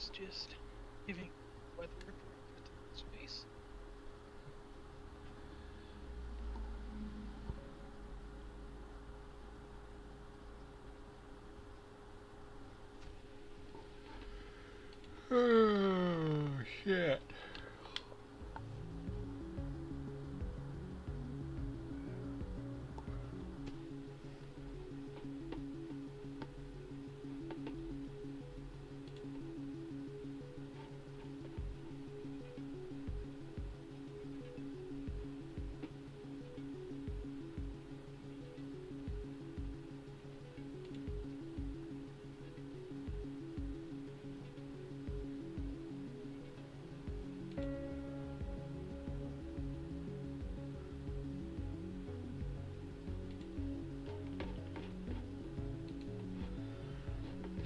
was just giving weather report for today's space. Oh, shit.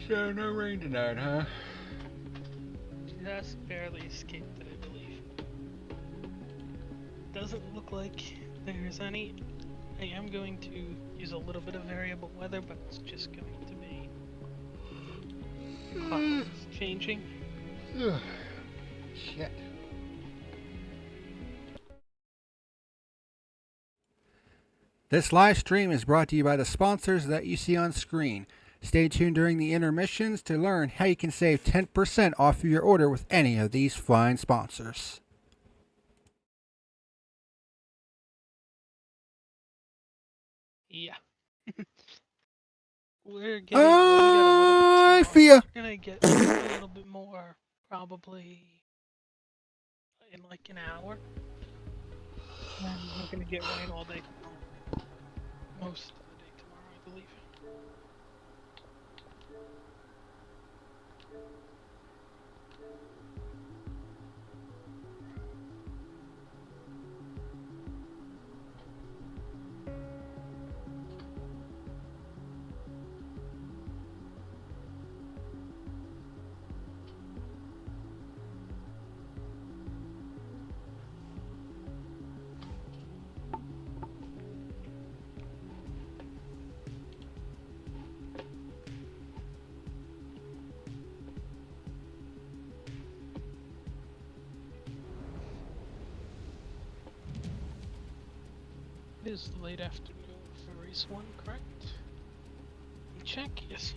So no rain tonight, huh? Just barely escaped it, I believe. Doesn't look like there's any. I am going to use a little bit of variable weather, but it's just going to be clouds changing. Ugh. Shit. This live stream is brought to you by the sponsors that you see on screen. Stay tuned during the intermissions to learn how you can save 10% off of your order with any of these fine sponsors. Yeah. We're getting. We're IFEA. gonna get a little bit more, probably in like an hour. And we're gonna get rain all day tomorrow. Most of the day tomorrow, I believe. It is late afternoon for race 1, correct? Check, yes.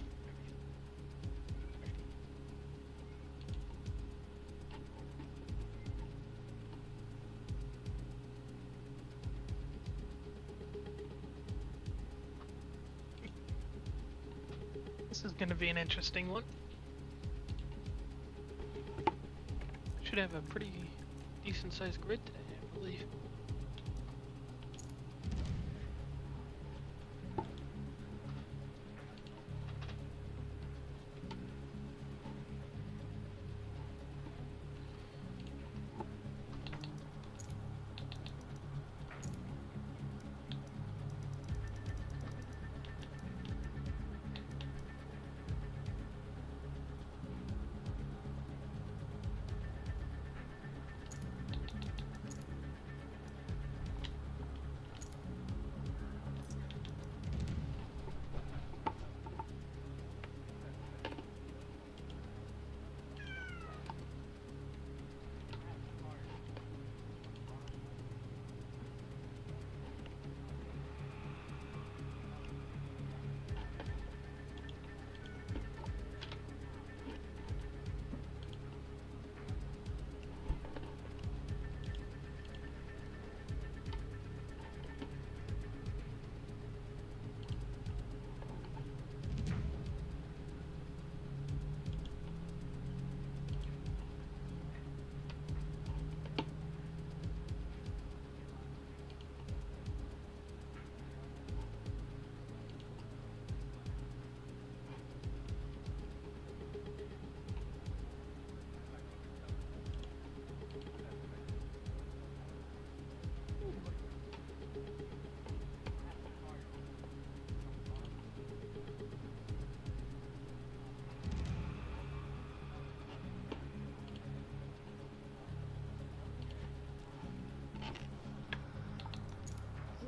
This is gonna be an interesting one. Should have a pretty decent sized grid today, I believe.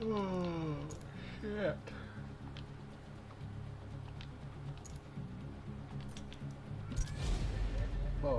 Oh, shit. Whoa.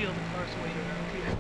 feel the car's weight around here.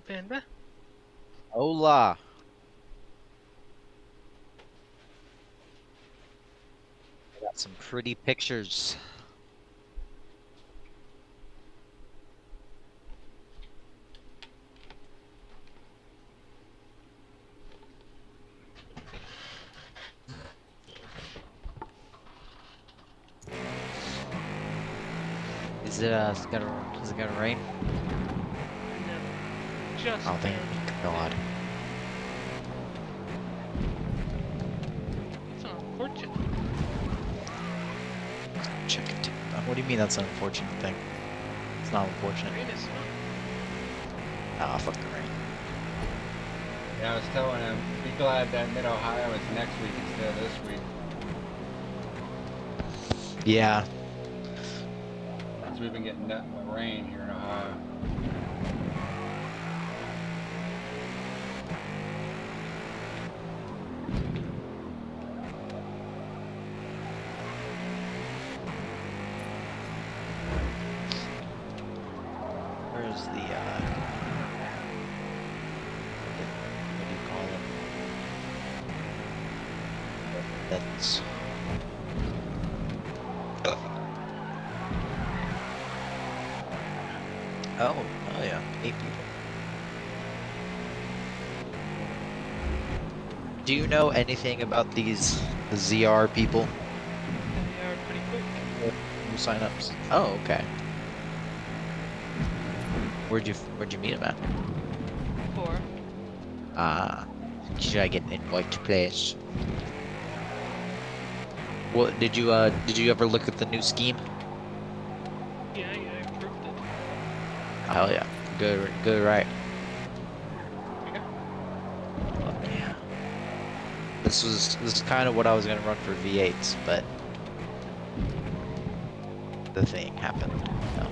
Panda. Hola. I got some pretty pictures. Is it gonna rain? No. Just Oh, thank barely. God. It's unfortunate. Check it. What do you mean that's an unfortunate thing? It's not unfortunate. Rain is fun. Ah, fuck the rain. Yeah, I was telling him, be glad that Mid-Ohio is next week instead of this week. Yeah. Because we've been getting nothing but rain here in Ohio. Where's the what do you call it? That's oh yeah, 8 people. Do you know anything about these ZR people? They are pretty quick. New signups. Oh, okay. Where'd you meet him at? Four. Ah, should I get an invite to place? What did you ever look at the new scheme? Yeah, I improved it. Hell yeah, good right. Yeah. Oh, yeah. This is kind of what I was gonna run for V8s, but the thing happened. So.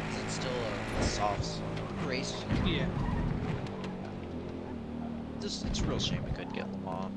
Is it still a soft race? Yeah. It's a real shame we couldn't get Lamont.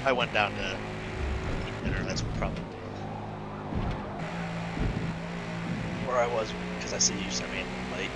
I went down to eat dinner. That's probably where I was because I see you sent me late.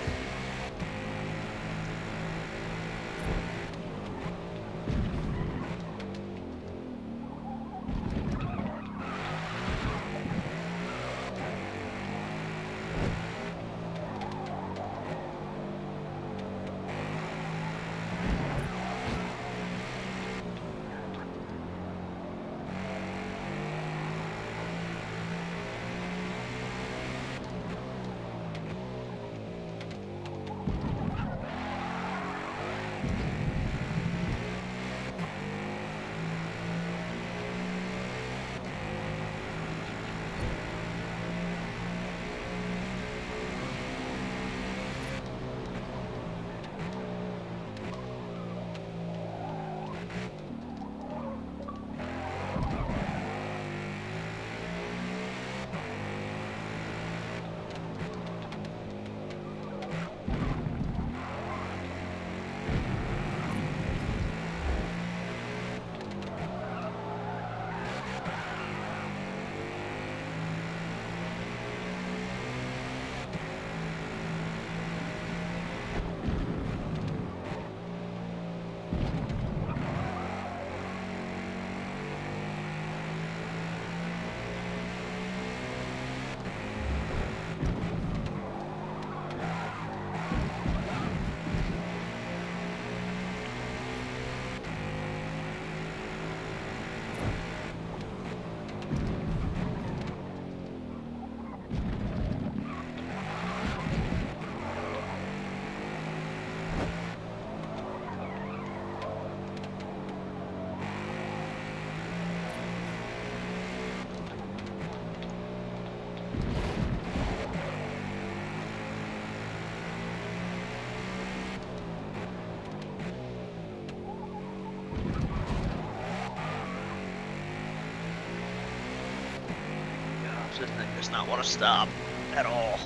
This thing does not want to stop at all.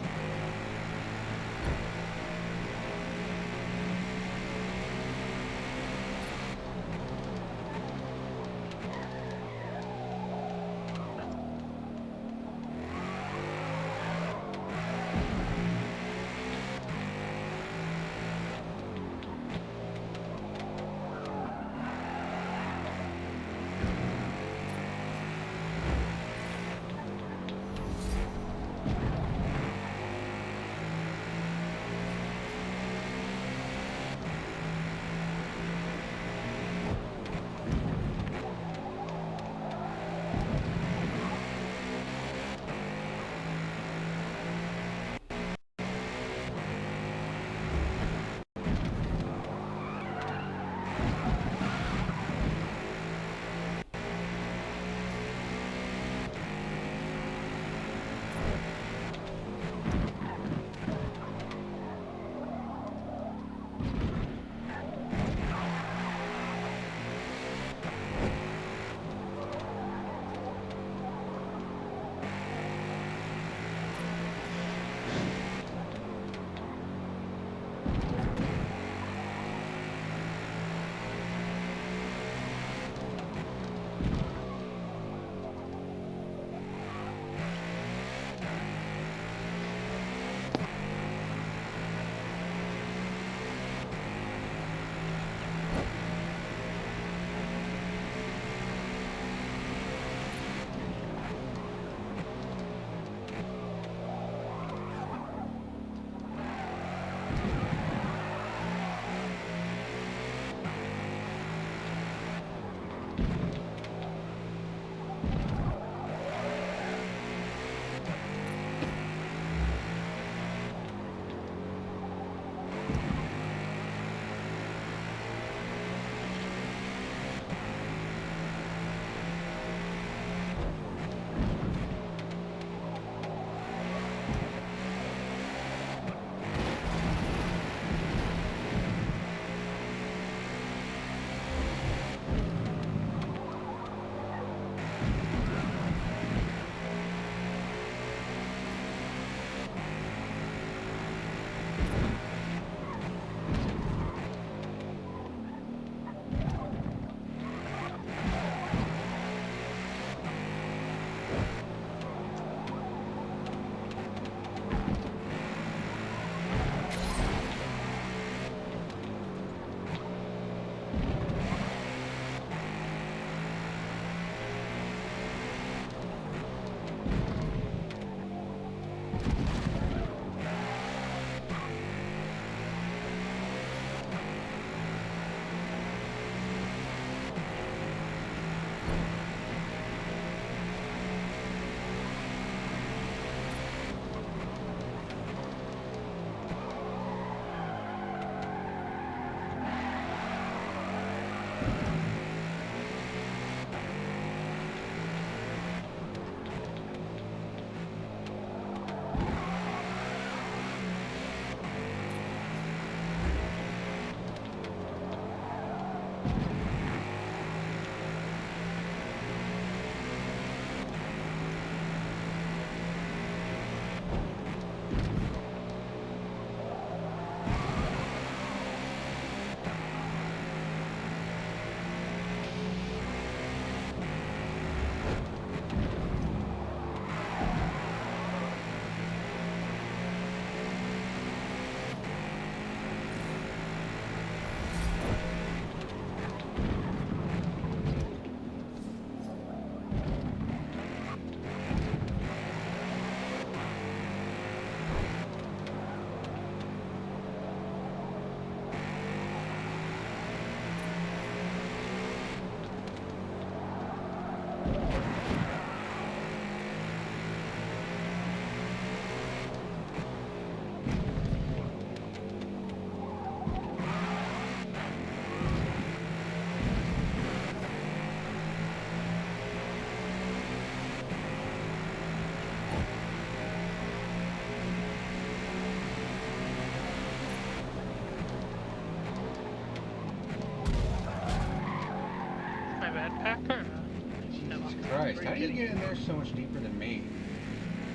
you get in there so much deeper than me?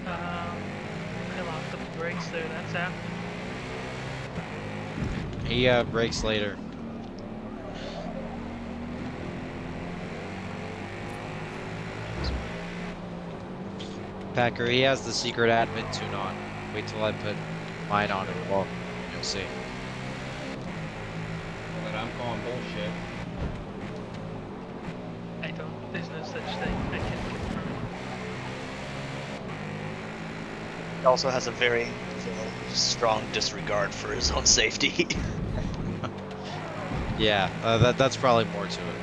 I locked up the brakes there. That's happening. He brakes later. Packer, he has the secret admin tune on. Wait till I put mine on and well, you'll see. But I'm calling bullshit. I don't. There's no such thing. I can confirm. He also has a very strong disregard for his own safety. Yeah, that's probably more to it.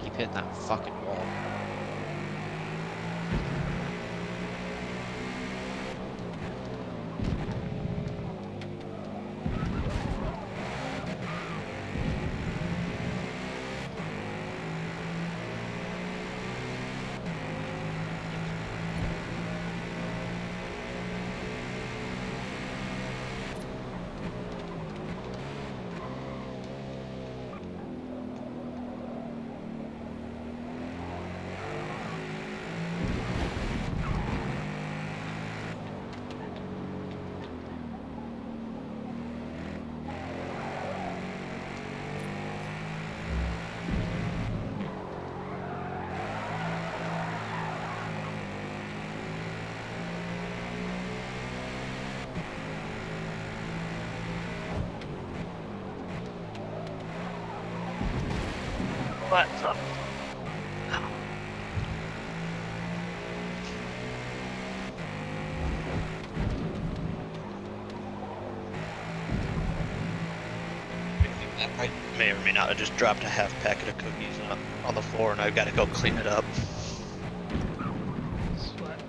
Keep hitting that fucking wall. What's up? I may or may not have just dropped a half packet of cookies on the floor, and I've got to go clean it up. Sweat.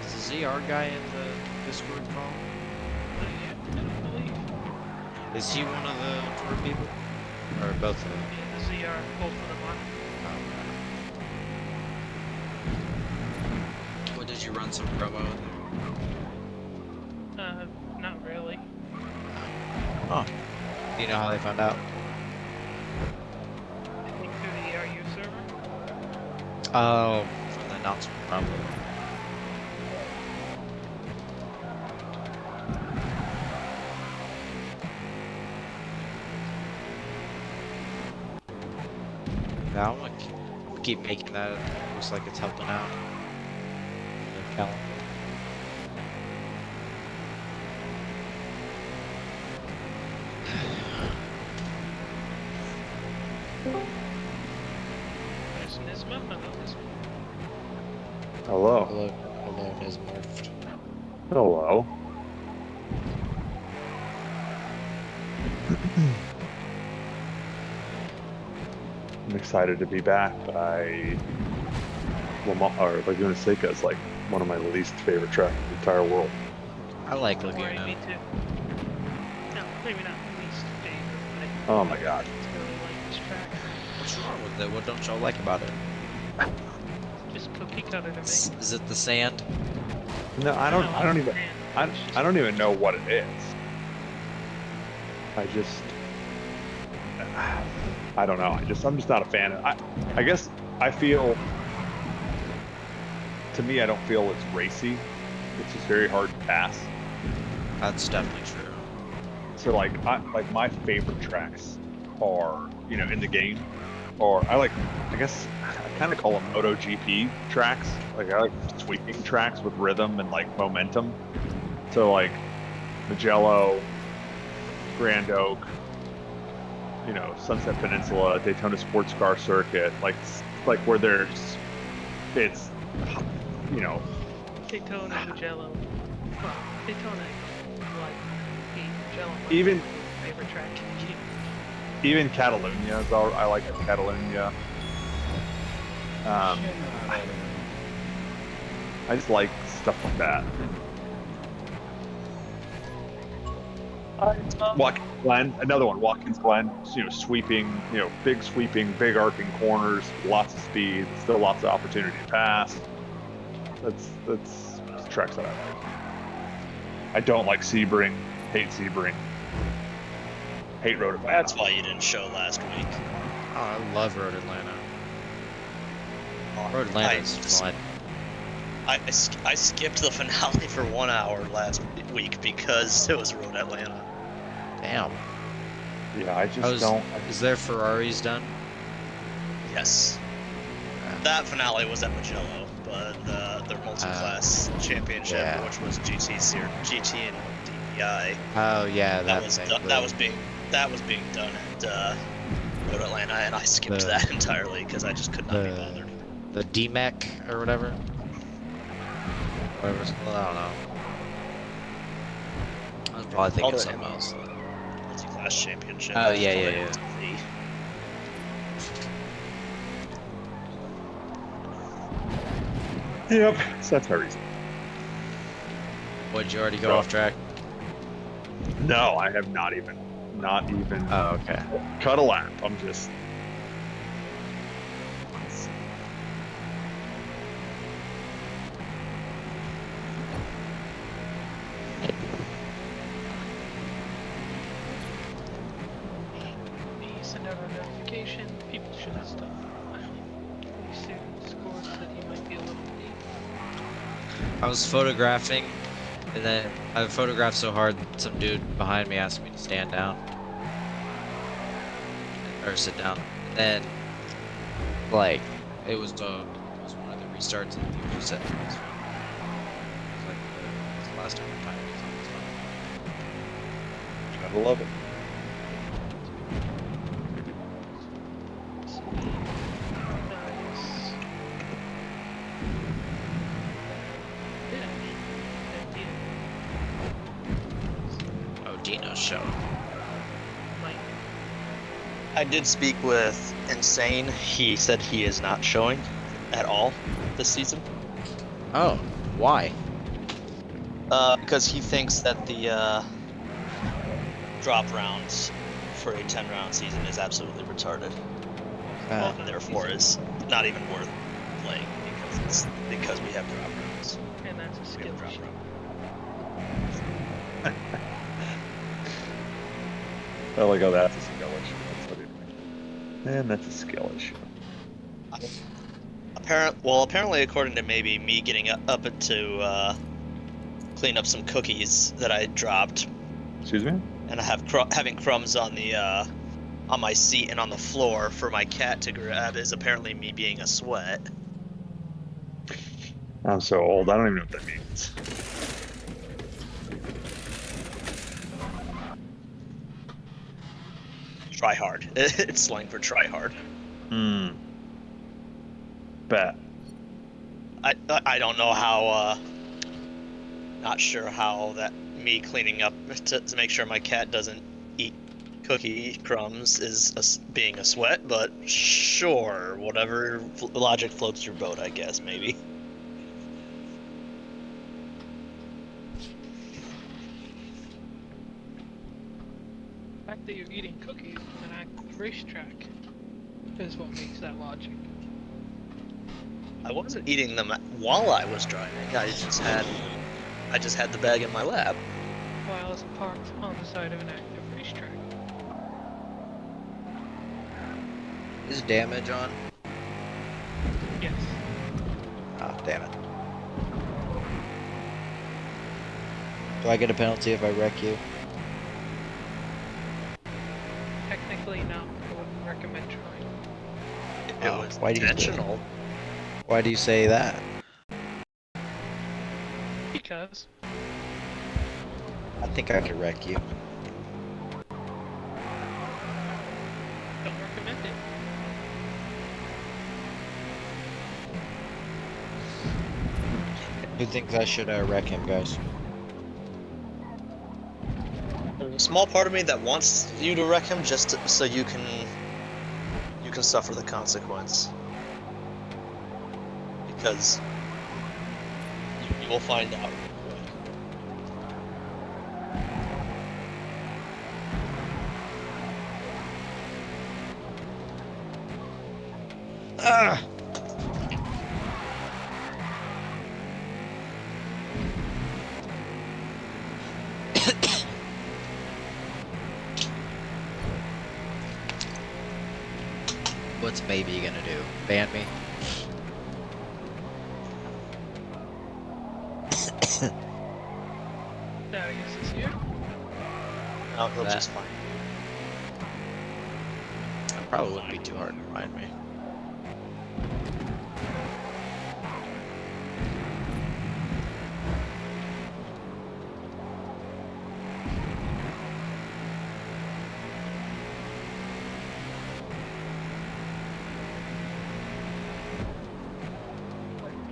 Is the ZR guy in the Discord call? Yeah, I don't believe. Is he one of the tour people? Or both of them? Yeah, the ZR, both of them are. What, did you run some promo? Not really. Oh. Do you know how they found out? I think through the ERU server. Oh, from the announcement, probably. Yeah, I'm gonna keep making that. Looks like it's helping out. The calendar. There's Nisma. Hello, Nisma. Hello. Hello, Nismorphed. Hello. I'm excited to be back. Laguna Seca is like one of my least favorite tracks in the entire world. I like Don't worry, Laguna. me too. No, maybe not least favorite, Oh my god. but I really like this track. What's wrong with it? What don't y'all like about it? Just cookie cutter to me. Is it the sand? No, I don't even I don't even know what it is. I don't know. I'm just not a fan of I guess I feel, to me, I don't feel it's racy. It's just very hard to pass. That's definitely true. So like my favorite tracks are, in the game, or I guess I kind of call them MotoGP tracks. Like I like sweeping tracks with rhythm and like momentum. So like Mugello, Grand Oak, Sunset Peninsula, Daytona Sports Car Circuit, like where it's Daytona, Mugello. Well, Daytona, like, Mugello. Even Favorite track in the game. even Catalunya, I like Catalunya. I just like stuff like that. Watkins Glen, another one. Watkins Glen, sweeping, big arcing corners, lots of speed, still lots of opportunity to pass. That's tracks that I like. I don't like Sebring. Hate Sebring. Hate Road Atlanta. That's why you didn't show last week. Oh, I love Road Atlanta. Road Atlanta is fun. I skipped the finale for 1 hour last week because it was Road Atlanta. Damn. Yeah, I just don't. Is their Ferraris done? Yes. That finale was at Mugello, but their multi-class championship, yeah. which was GT and DPI, Oh yeah, that was being done at Road Atlanta, and I skipped that entirely because I just could not be bothered. The DMEC or whatever. Whatever it's called, I don't know. I was probably thinking of something else. Multi-class championship. Oh yeah. Yep, so that's my reason. What, did you already go off track? No, I have not even. Oh, okay. Cut a lap. I'm just. Send out a notification. People should have stuff pretty soon. Scores that you might be a little late. I was photographing, and then I photographed so hard, some dude behind me asked me to stand down. Or sit down. And then, like, it was one of the restarts, and people just said it was fun. It was like the last time I tried it. Gotta love it. Dino's show. I did speak with Insane. He said he is not showing at all this season. Oh, why? Because he thinks that the drop rounds for a 10-round season is absolutely retarded. And therefore is not even worth playing because we have drop rounds. And that's a skill issue. I like how that's a skill issue. That's what it is. And that's a skill issue. Apparently, according to maybe me getting up to clean up some cookies that I dropped. Excuse me? And I have having crumbs on the on my seat and on the floor for my cat to grab is apparently me being a sweat. I'm so old. I don't even know what that means. Try hard. It's slang for try hard. Bet. I don't know how. Not sure how that me cleaning up to make sure my cat doesn't eat cookie crumbs is being a sweat, but sure, whatever logic floats your boat, I guess maybe. that you're eating cookies on an active racetrack is what makes that logic. I wasn't eating them while I was driving. I just had the bag in my lap. While it's parked on the side of an active racetrack. Is damage on? Yes. Oh, damn it. Do I get a penalty if I wreck you? Technically, no. I wouldn't recommend trying. It Oh, was why do you do it? intentional. Why do you say that? Because I think I could wreck you. don't recommend it. Who thinks I should wreck him, guys? There's a small part of me that wants you to wreck him just so you can suffer the consequence. Because you will find out. Ah! What's maybe gonna do? Ban me? That I guess this year. No, he'll That- just find That probably wouldn't be too hard to find me.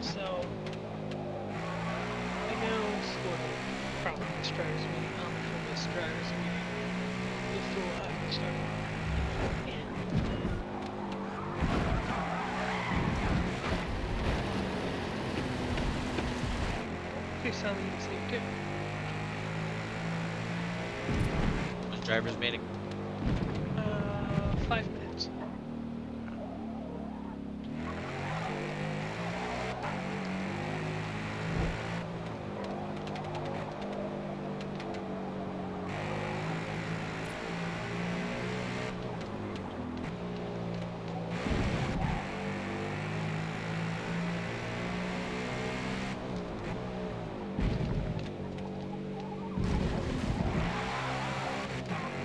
So I know sort of probably this driver's meeting, for this driver's meeting before I start. Okay, so you see too. Was driver's meeting? 5 minutes.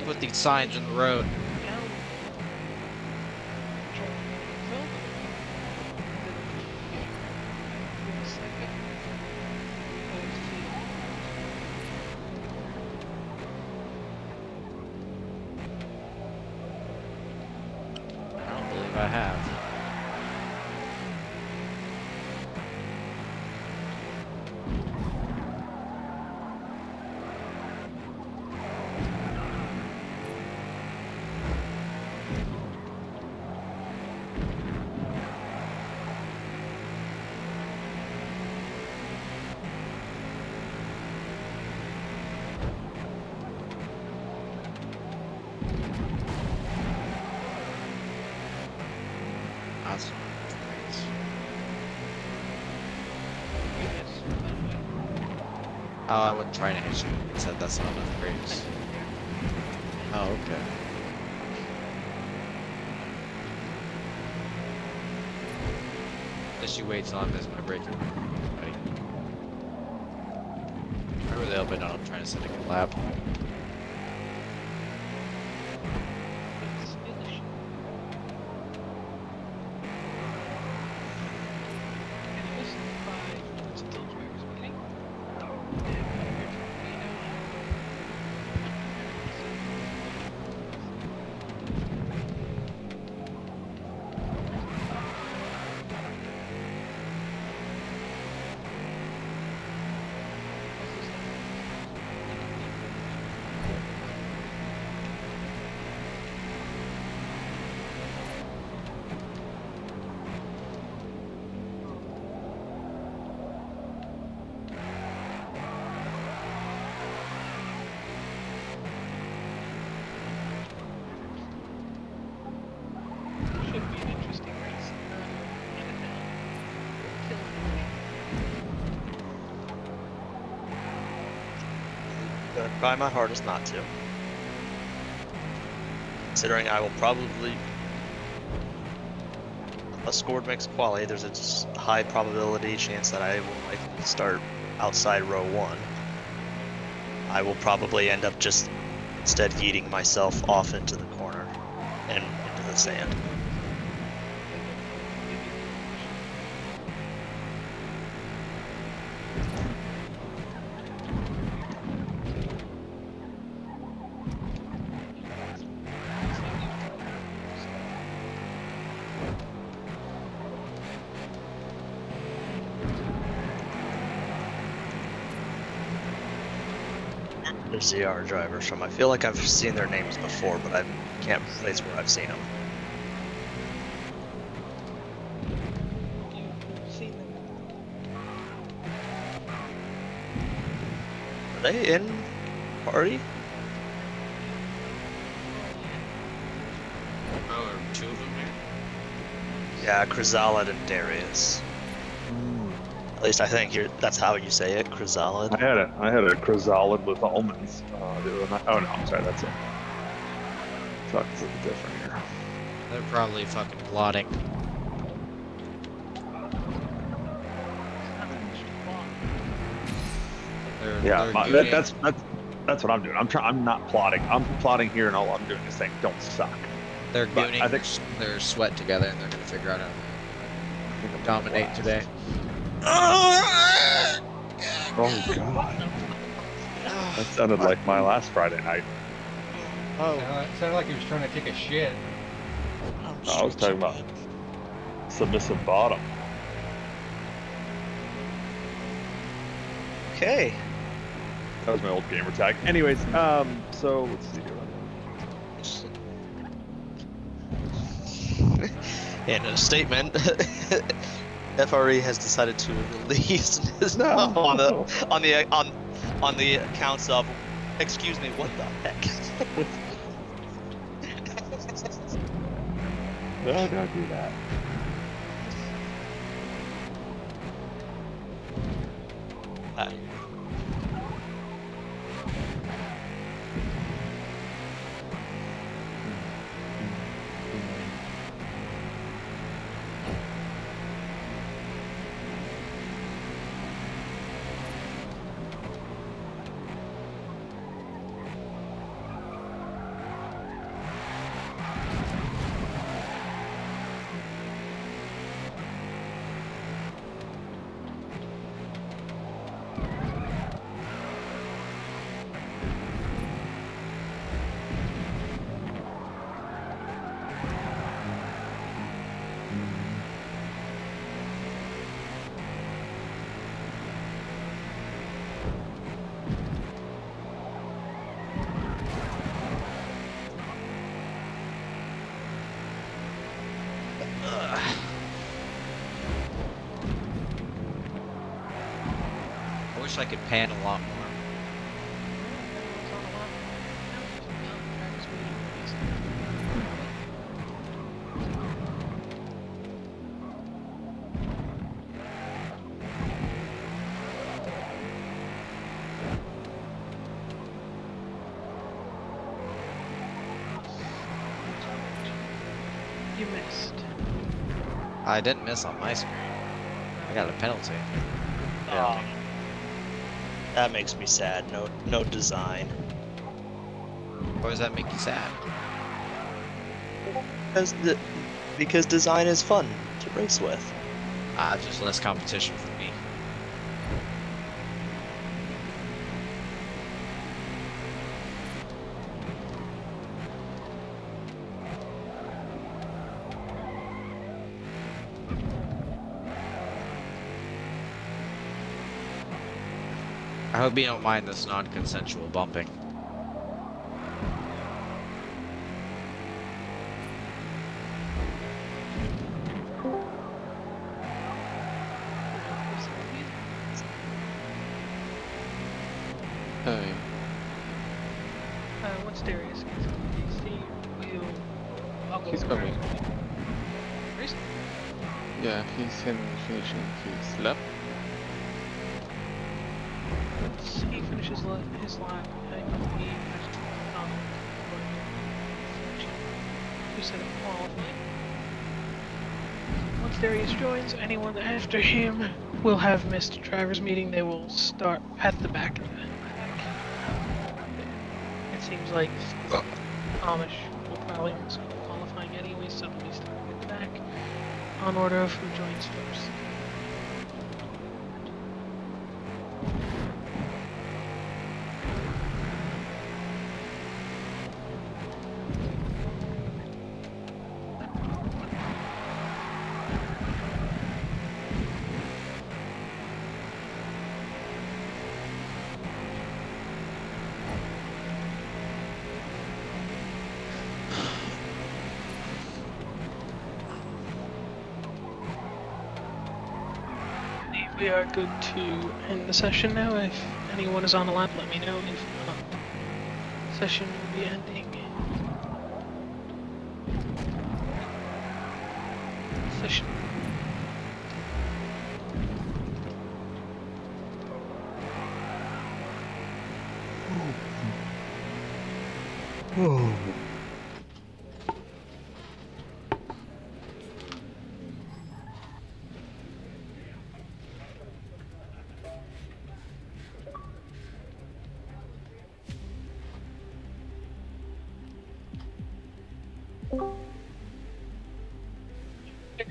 Put these signs in the road. Now, I don't believe I have. That's nice. Oh, I wasn't trying to hit you. I said that's not enough graves. Oh, okay. Unless you wait till I miss my breaker. Buddy. I really hope I don't. I'm trying to set a good lap. try my hardest not to. Considering I will probably, unless scored makes quality, there's a high probability chance that I will likely start outside row 1. I will probably end up just instead yeeting myself off into the corner and into the sand. The ZR drivers from. I feel like I've seen their names before, but I can't place where I've seen them. You've seen them. Are they in party? Oh, are 2 of them here? Yeah, Chrysalid and Darius. At least I think that's how you say it, Chrysalid. I had a chrysalid with almonds the other night. Oh no, I'm sorry, that's it. Fuck, it's a little different here. They're probably fucking plotting. Yeah, They're that's what I'm doing. I'm not plotting. I'm plotting here, and all I'm doing is saying, "Don't suck." They're But gooning I think- their sweat together, and they're gonna figure out how to dominate Blast. today. Oh god, that sounded like my last Friday night. Oh, It sounded like he was trying to take a shit. I was talking about submissive bottom. Okay. That was my old gamer tag. Anyways, so let's see here. In a statement, FRE has decided to release this No. on the accounts of, excuse me, what the heck? No, don't do that. I wish I could pan a lot more. You missed. I didn't miss on my screen. I got a penalty. That makes me sad. No design. Why does that make you sad? Because design is fun to race with. Just less competition for me. I hope you don't mind this non-consensual bumping. Hey, What's Darius? DC wheel. I'll go he's over coming. Race. Yeah, he's finishing his lap. He finished finish his lap, he has to set of qualifying. Once Darius joins, anyone after him will have missed driver's meeting. They will start at the back of the It seems like Amish will probably miss qualifying anyway, so they'll be starting at the back on order of who joins first. We are good to end the session now. If anyone is on the lap, let me know. If not, session will be ending. Session.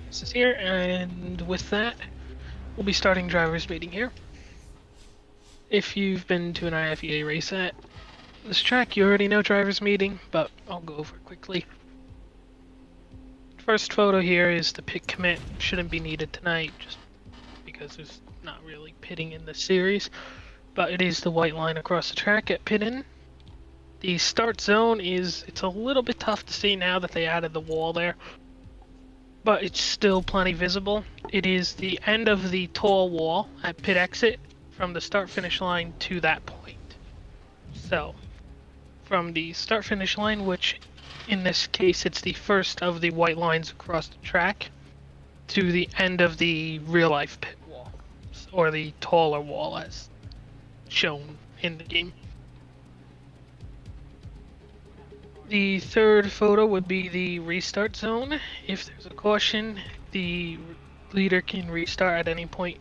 This is here, and with that, we'll be starting driver's meeting here. If you've been to an IFEA race at this track, you already know driver's meeting, but I'll go over it quickly. First photo here is the pit commit. Shouldn't be needed tonight, just because there's not really pitting in the series, but it is the white line across the track at pit in. The start zone it's a little bit tough to see now that they added the wall there, but it's still plenty visible. It is the end of the tall wall at pit exit from the start-finish line to that point. So, from the start-finish line, which in this case it's the first of the white lines across the track, to the end of the real-life pit wall, or the taller wall as shown in the game. The third photo would be the restart zone. If there's a caution, the leader can restart at any point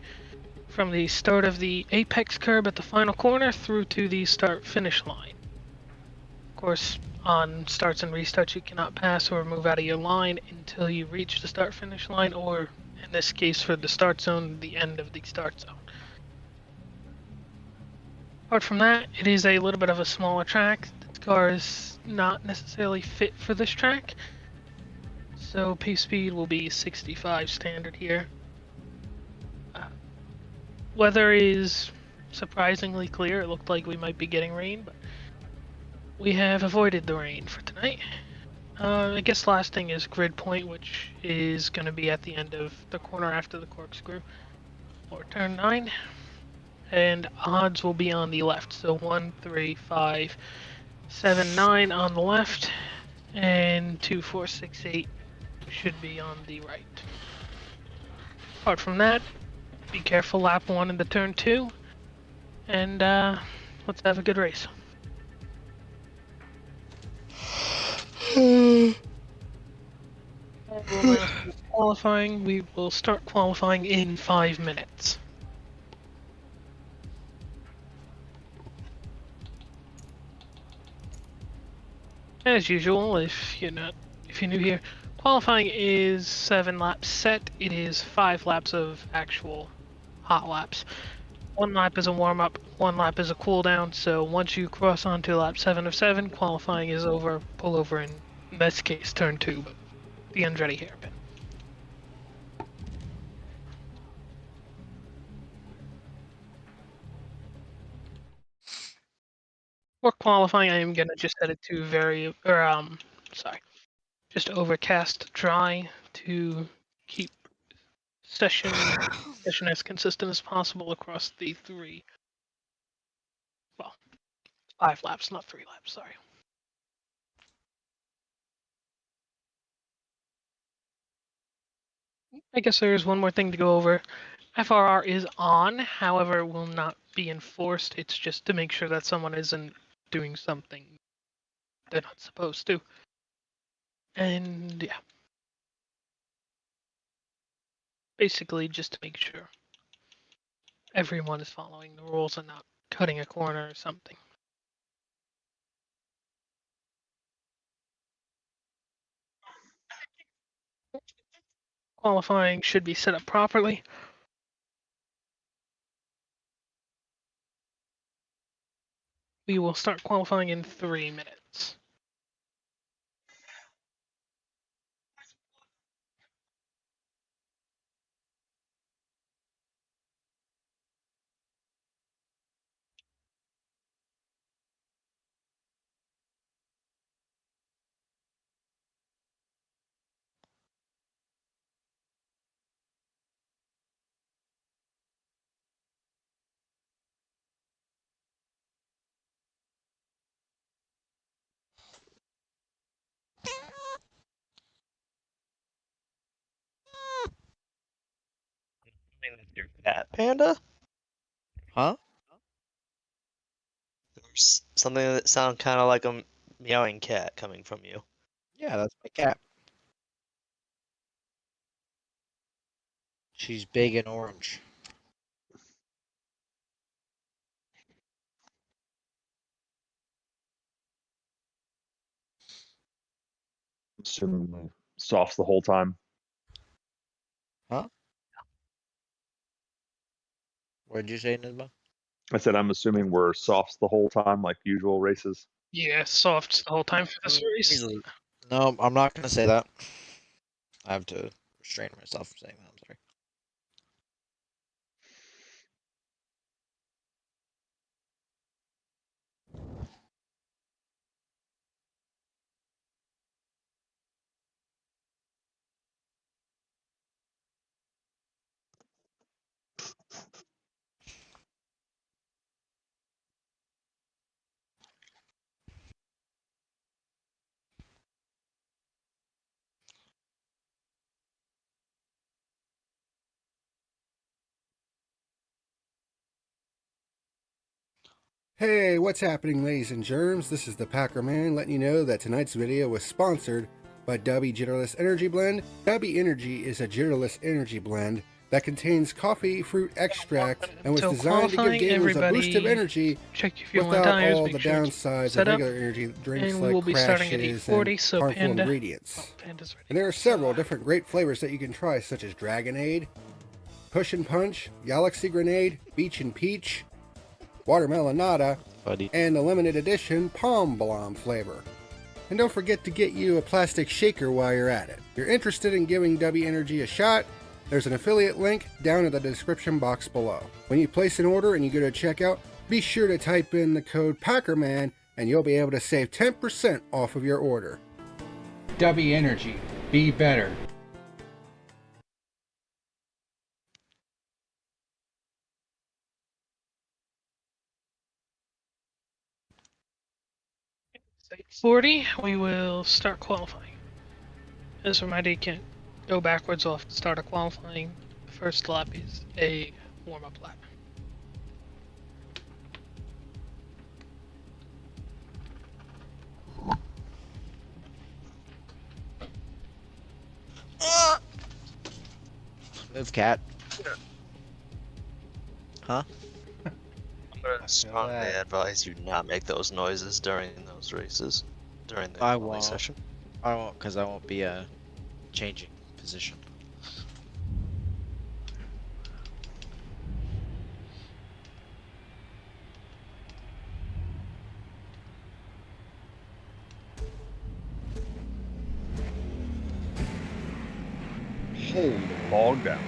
from the start of the apex curb at the final corner through to the start-finish line. Of course, on starts and restarts, you cannot pass or move out of your line until you reach the start-finish line, or in this case for the start zone, the end of the start zone. Apart from that, it is a little bit of a smaller track. The car is not necessarily fit for this track, so pace speed will be 65 standard here. Weather is surprisingly clear. It looked like we might be getting rain, but we have avoided the rain for tonight. I guess last thing is grid point, which is going to be at the end of the corner after the corkscrew, or turn 9. And odds will be on the left, so 1, 3, 5, 7, 9 on the left, and 2, 4, 6, 8 should be on the right. Apart from that, be careful lap 1 into turn 2, and let's have a good race. Qualifying, we will start qualifying in 5 minutes. As usual, if you're new here, qualifying is 7 laps set. It is 5 laps of actual hot laps. 1 lap is a warm-up, 1 lap is a cool-down, so once you cross onto lap 7 of 7, qualifying is over. Pull over in this case, turn 2, but the Andretti hairpin. For qualifying, I am gonna just set it to just overcast dry to keep session as consistent as possible across the 5 laps, not 3 laps, sorry. I guess there's one more thing to go over. FRR is on, however, will not be enforced. It's just to make sure that someone isn't doing something they're not supposed to. And yeah, basically just to make sure everyone is following the rules and not cutting a corner or something. Qualifying should be set up properly. We will start qualifying in 3 minutes. Your cat, Panda? Huh? There's something that sounds kind of like a meowing cat coming from you. Yeah, that's my cat. She's big and orange. Assuming softs the whole time. Huh? What did you say, Nisba? I said I'm assuming we're softs the whole time, like usual races. Yeah, softs the whole time for this race. Usually. No, I'm not gonna say that. I have to restrain myself from saying that. I'm sorry. Hey, what's happening, ladies and germs? This is the PackerMan letting you know that tonight's video was sponsored by W Jitterless Energy Blend. W Energy is a jitterless energy blend that contains coffee fruit extract and was So designed to give qualifying, gamers a boost of everybody energy check your fuel and without tires, all make the sure it's downsides of set up, regular energy drinks and we will like be starting at crashes 8:40, and so harmful Panda. ingredients. Oh, Panda's ready. And there are several different great flavors that you can try, such as Dragonade, Push and Punch, Galaxy Grenade, Beach and Peach, Watermelonada, Buddy. and the limited edition Palm Blom flavor. And don't forget to get you a plastic shaker while you're at it. If you're interested in giving W Energy a shot, there's an affiliate link down in the description box below. When you place an order and you go to checkout, be sure to type in the code PackerMan and you'll be able to save 10% off of your order. W Energy, be better. It's 8:40. We will start qualifying. As a reminder, you can't go backwards off the start of qualifying. The first lap is a warm-up lap. Move, cat. Huh? I'm gonna strongly advise you not make those noises during those races, during the I qualifying won't. session. I won't, because I won't be changing position. Holy bog down.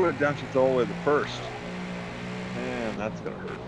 when it downshifts all the way to the first. Man, that's gonna hurt.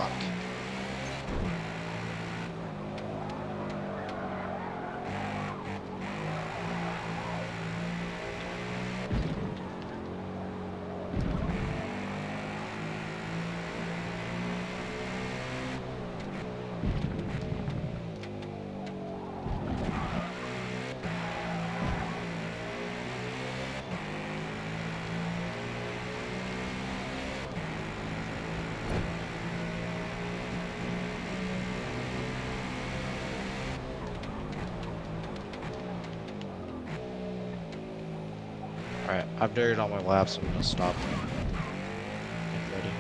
Fuck. Alright, I've dirted all my laps, so I'm gonna stop. Get ready.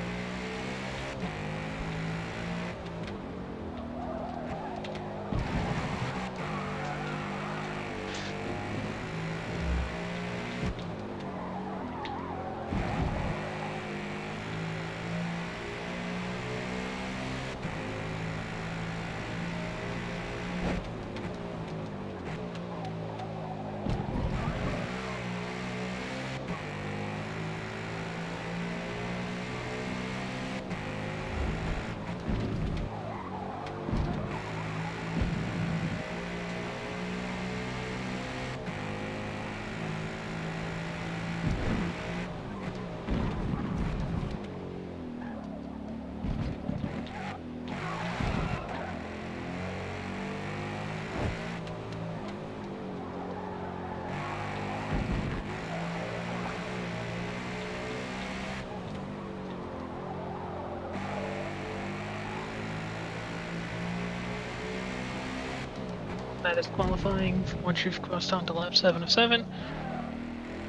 That is qualifying. Once you've crossed onto lap 7 of 7,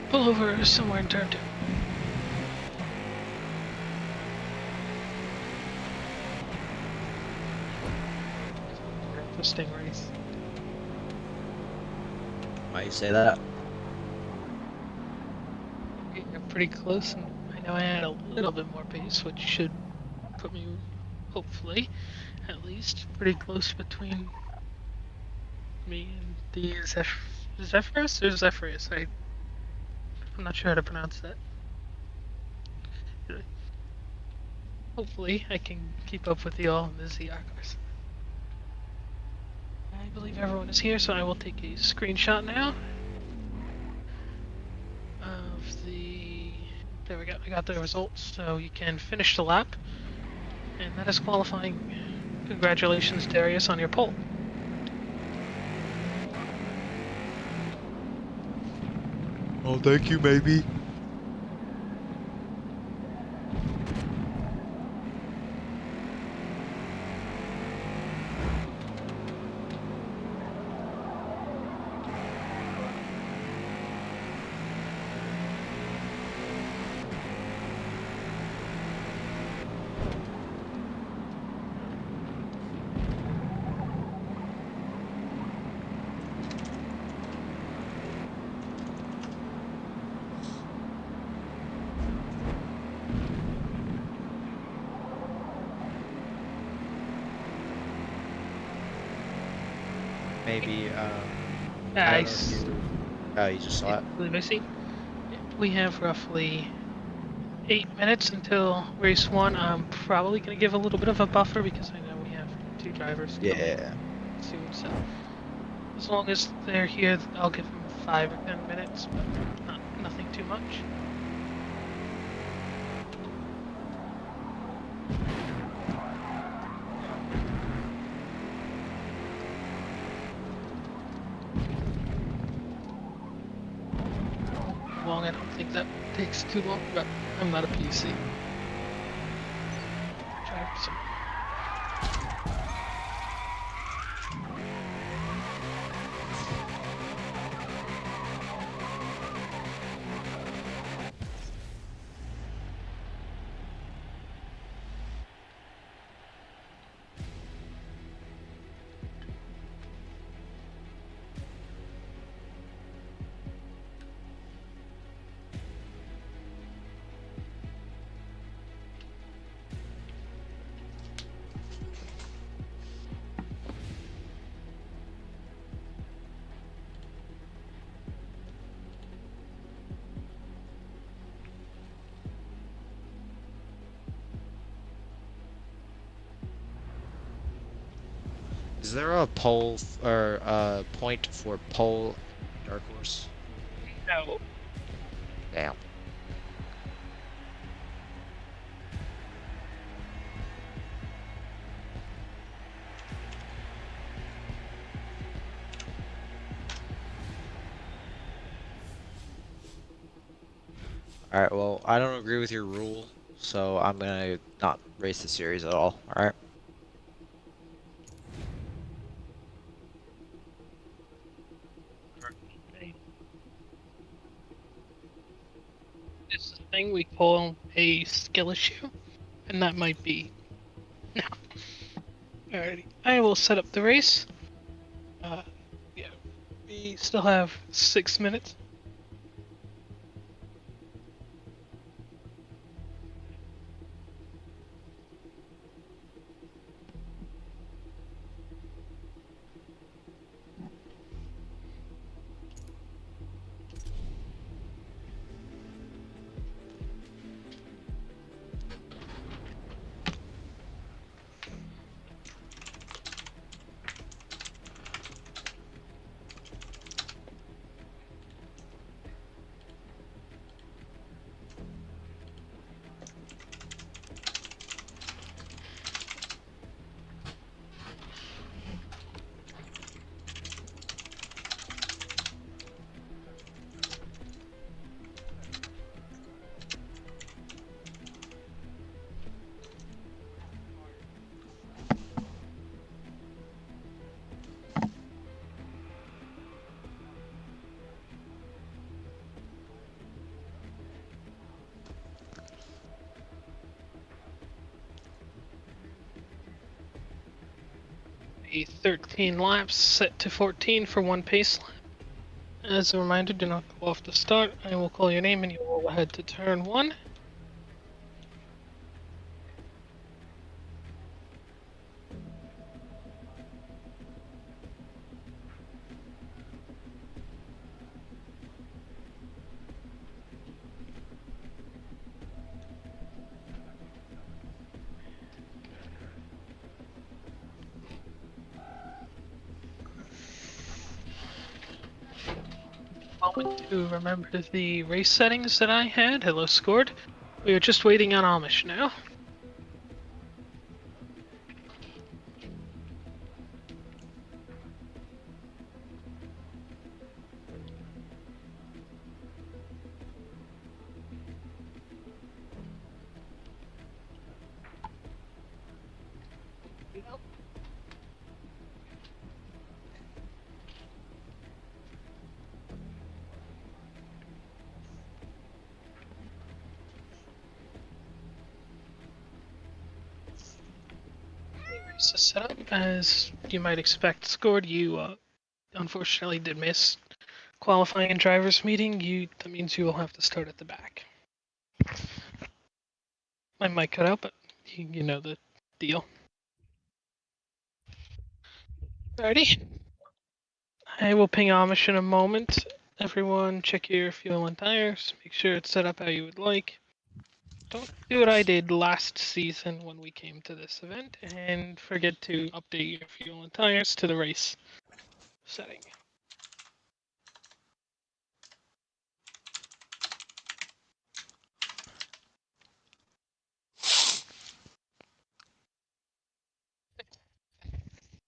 pull over somewhere in turn 2. Interesting race. Why you say that? Getting pretty close, and I know I had a little bit more pace, which should put me, hopefully, at least, pretty close between me and the Zephyrus or Zephyrus? I'm not sure how to pronounce that. Hopefully, I can keep up with you all in the ZR cars. I believe everyone is here, so I will take a screenshot now of the. There we go. I got the results, so you can finish the lap, and that is qualifying. Congratulations, Darius, on your pole. Oh, thank you, maybe. Maybe, I don't know if Nice. Oh, you just saw it? I see. We have roughly 8 minutes until race 1. I'm probably going to give a little bit of a buffer because I know we have 2 drivers coming Yeah. soon. So as long as they're here, I'll give them 5 or 10 minutes, but nothing too much. I don't think that takes too long, but I'm not a PC. So. Is there a pole or a point for pole dark horse? No. Damn. Alright, well, I don't agree with your rule, so I'm gonna not race the series at all, alright? It's a thing we call a skill issue, and that might be no. Alrighty, I will set up the race. Yeah, we still have 6 minutes. A 13 laps set to 14 for one pace lap. As a reminder, do not go off the start. I will call your name and you will head to turn 1. Moment to remember the race settings that I had. Hello, scored. We are just waiting on Amish now. Race is set up as you might expect. Scored. You unfortunately did miss qualifying and drivers meeting. That means you will have to start at the back. I might cut out, but you know the deal. Alrighty. I will ping Amish in a moment. Everyone, check your fuel and tires. Make sure it's set up how you would like. Don't do what I did last season when we came to this event, and forget to update your fuel and tires to the race setting.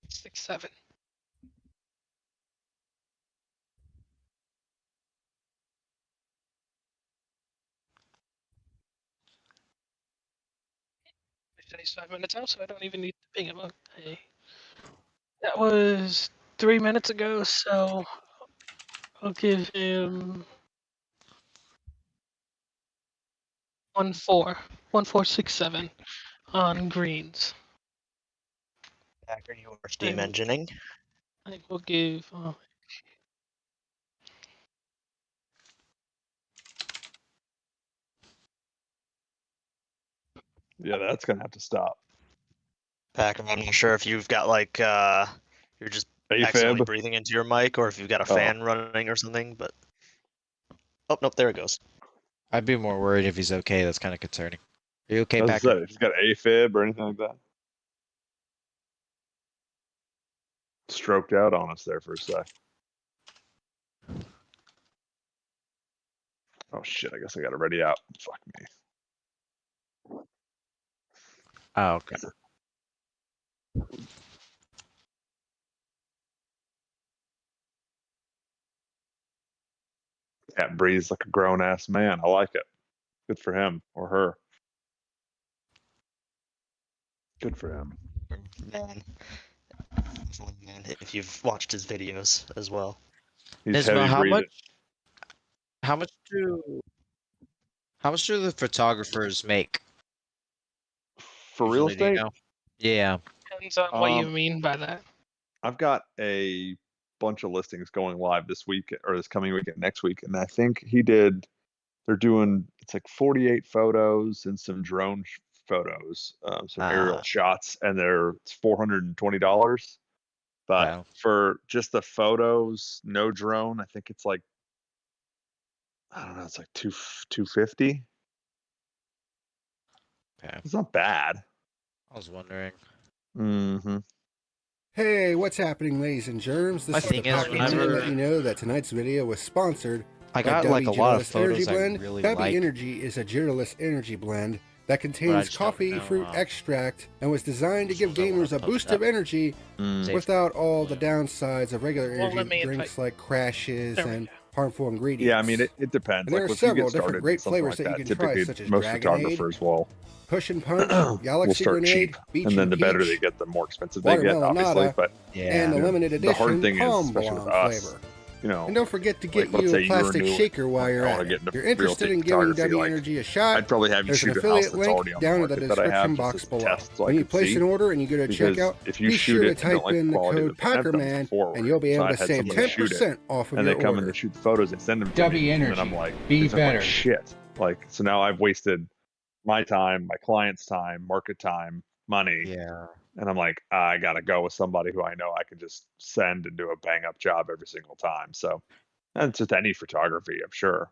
Six, 7. He's 5 minutes out, so I don't even need to ping him up. Hey. That was 3 minutes ago, so I'll give him 1-4. 1-4-6-7 on greens. Packer, you are steam I will- engineing. I will give. Yeah, that's gonna have to stop. Packer, I'm not sure if you've got like you're just accidentally AFib. breathing into your mic or if you've got a fan running or something, but oh nope, there it goes. I'd be more worried if he's okay, that's kind of concerning. Are you okay, As I Packer? said, if he's got AFib or anything like that. stroked out on us there for a sec. Oh shit! I guess I got it ready out. Fuck me. Oh, okay. Yeah, breathes like a grown ass man. I like it. Good for him or her. Good for him. Man. Man, if you've watched his videos as well. He's Nisma, heavy breathing. how much do the photographers make? For real Usually, do you estate, know? Yeah. Depends on what you mean by that. I've got a bunch of listings going live this week or this coming weekend, next week, and I think they're doing it's like 48 photos and some drone photos, some aerial shots, and it's $420. But Wow. for just the photos, no drone, I think it's like I don't know, it's like 250. Okay. It's not bad. I was wondering. Mm-hmm. Hey, what's happening, ladies and germs? My This is the thing is, PackerMan to whenever- let you know that tonight's video was sponsored I by got like a Dubby lot of Generalist Energy photos I Blend. really Dubby like. Energy is a Generalist energy blend that I contains just don't coffee know, fruit extract and was designed to just give don't wanna gamers a post boost that. of energy Mm. without all the downsides of regular Well, let energy me drinks invite- like crashes There we and go. harmful ingredients. Yeah, I mean it depends. And there Like are once you several get different started great in something flavors like that you that, can typically try, such as most Dragonade, photographers will Push and Punch, will Galaxy start Grenade, cheap, Beach and then and the better they Peach, get, the more expensive they get, Watermelon obviously. Nada, But and the Yeah. limited the edition hard thing is, Palm especially with Blonde us, flavor. you know, And don't forget to get like, let's you say a you were plastic new, shaker while like, you're I at wanna it. get into If you're real interested estate in giving photography, W like, Energy a shot, I'd probably have you there's an shoot a house affiliate that's link already on the down in the market that I have description just box as a below. test, so I When you can place see. an order and you go to Because checkout, if you be shoot sure to it and don't type like in the quality code of the send them PackerMan forward. and you'll be So able I'd to had save somebody shoot it, 10% off of and your they come order. and they shoot the photos and send them to W me, Energy. and then I'm like, Be these look like better. shit. Like, so now I've wasted my time, my client's time, market time, money, Yeah. and I'm like, I gotta go with somebody who I know I can just send and do a bang up job every single time. So that's just any photography, I'm sure.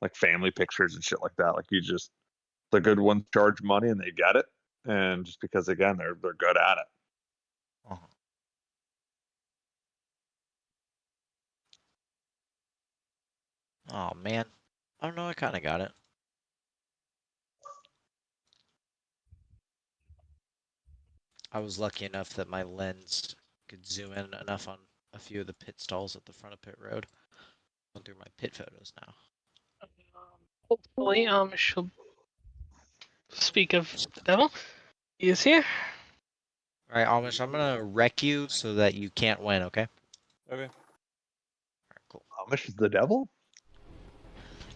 Like family pictures and shit like that. Like the good ones charge money and they get it. And just because again they're good at it. Uh-huh. Oh man. I don't know. I kind of got it. I was lucky enough that my lens could zoom in enough on a few of the pit stalls at the front of pit road. Going through my pit photos now. Hopefully, she'll speak of the devil. He is here. All right, Amish, I'm gonna wreck you so that you can't win. Okay. Okay. All right, cool. Amish is the devil?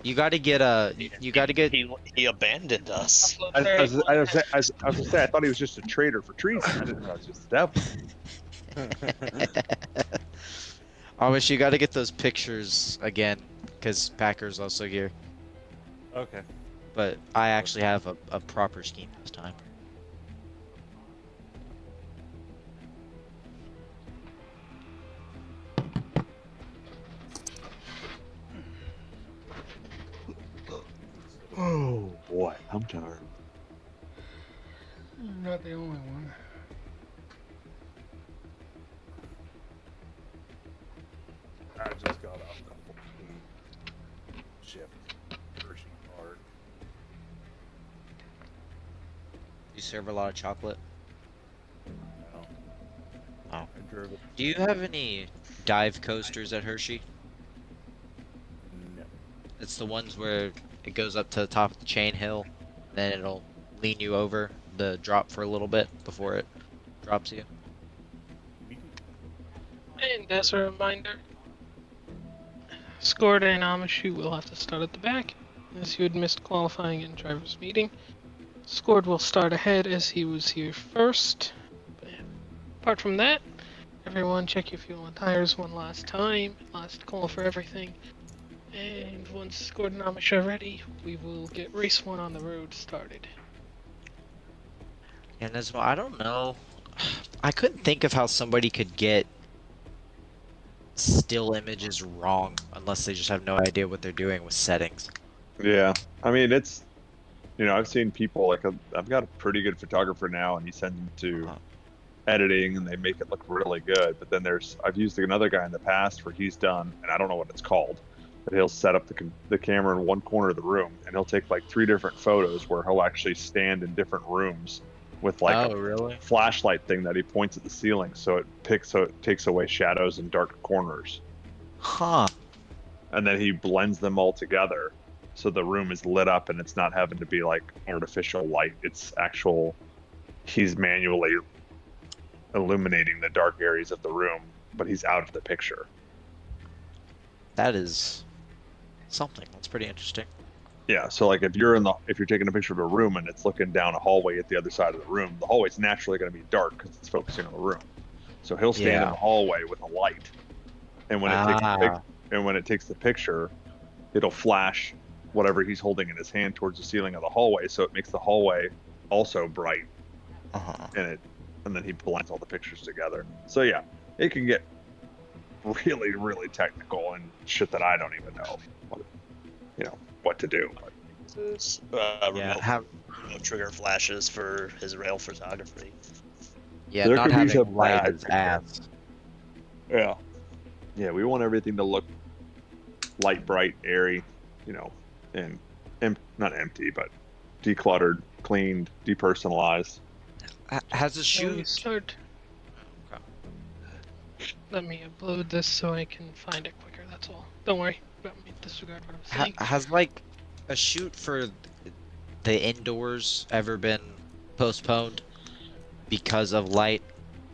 You got to get a. You got to get. He abandoned us. I was gonna say, I thought he was just a trader for treason. I didn't know it was just the devil. Amish, you got to get those pictures again, because Packer's also here. Okay. But I actually have a proper scheme this time. Oh boy, I'm tired. You're not the only one. I just got off the shift. Hershey Park. You serve a lot of chocolate. No. Oh. I drove it. Do you have any dive coasters at Hershey? No. It's the ones where it goes up to the top of the chain hill, then it'll lean you over the drop for a little bit before it drops you. And as a reminder, Scored and Amishu will have to start at the back, as you had missed qualifying in driver's meeting. Scored will start ahead as he was here first. But apart from that, everyone check your fuel and tires one last time. Last call for everything. And once Scored and Amish are ready, we will get race 1 on the road started. And as well, I don't know. I couldn't think of how somebody could get still images wrong unless they just have no idea what they're doing with settings. Yeah, I mean it's, I've seen people like I've got a pretty good photographer now, and he sends them to editing and they make it look really good. But then I've used another guy in the past where he's done, and I don't know what it's called, but he'll set up the camera in one corner of the room and he'll take like 3 different photos where he'll actually stand in different rooms with like Oh, a really? flashlight thing that he points at the ceiling, so it takes away shadows and dark corners. Huh. And then he blends them all together so the room is lit up and it's not having to be like artificial light. It's actual, he's manually illuminating the dark areas of the room, but he's out of the picture. That is something. That's pretty interesting. Yeah, so like if you're taking a picture of a room and it's looking down a hallway at the other side of the room, the hallway's naturally going to be dark because it's focusing on the room. So he'll stand in the hallway with a light, and when it takes the picture, it'll flash whatever he's holding in his hand towards the ceiling of the hallway, so it makes the hallway also bright. And then he blends all the pictures together. So yeah, it can get really, really technical and shit that I don't even know what to do. Remote trigger flashes for his rail photography. Yeah, There not could be having some light bad is ass. Yeah, we want everything to look light, bright, airy, and not empty, but decluttered, cleaned, depersonalized. Has the Before we shoot? start, let me upload this so I can find it quicker. That's all. Don't worry. Let me disregard what I was saying. Has like a shoot for the indoors ever been postponed because of light?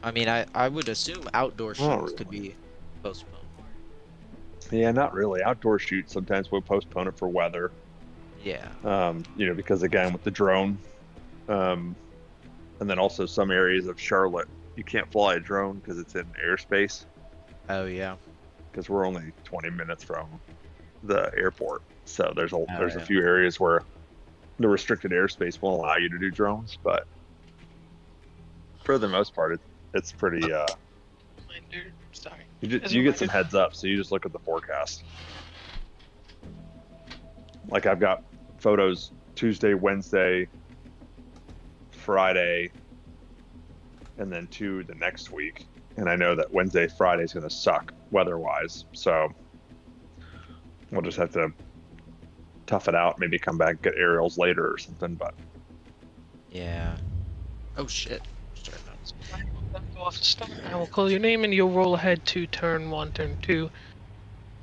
I mean, I would assume outdoor shoots could be postponed. Yeah, not really. Outdoor shoots sometimes we'll postpone it for weather. Yeah. Because again with the drone, and then also some areas of Charlotte you can't fly a drone because it's in airspace. Oh yeah. Because we're only 20 minutes from the airport, so there's a yeah. few areas where the restricted airspace won't allow you to do drones, but for the most part it's pretty Sorry. you get some heads up, so you just look at the forecast. Like I've got photos Tuesday, Wednesday, Friday, and then 2 the next week, and I know that Wednesday, Friday is going to suck weather-wise, so we'll just have to tough it out, maybe come back and get aerials later or something, but Yeah. Oh shit. I will call your name and you'll roll ahead to turn 1, turn 2.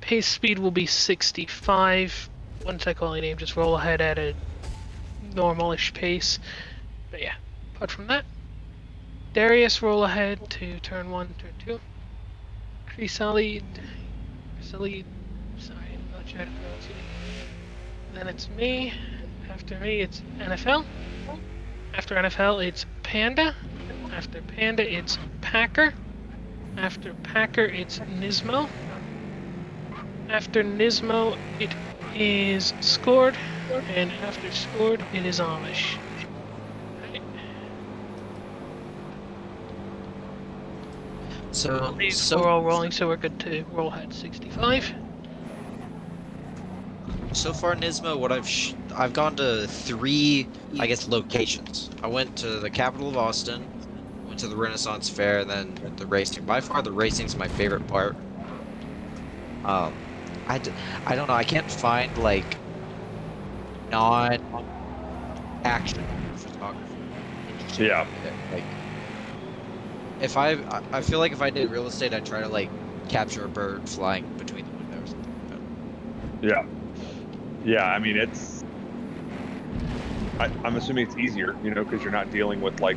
Pace speed will be 65. Once I call your name, just roll ahead at a normalish pace. But yeah, apart from that, Darius, roll ahead to turn 1, turn 2. Chrysalid, sorry, I'm not sure how to pronounce your name. Then it's me. After me, it's NFL. After NFL, it's Panda. After Panda, it's Packer. After Packer, it's Nismo. After Nismo, it is Scored. And after Scored, it is Amish. Right. So We're all rolling, so we're good to roll ahead 65. So far, Nismo, what I've gone to 3, I guess, locations. I went to the capital of Austin, went to the Renaissance Fair, and then the racing. By far, the racing's my favorite part. I don't know. I can't find like non-action photography. yeah. Like, if I feel like if I did real estate, I'd try to like capture a bird flying between the windows. Yeah, I mean I'm assuming it's easier, because you're not dealing with like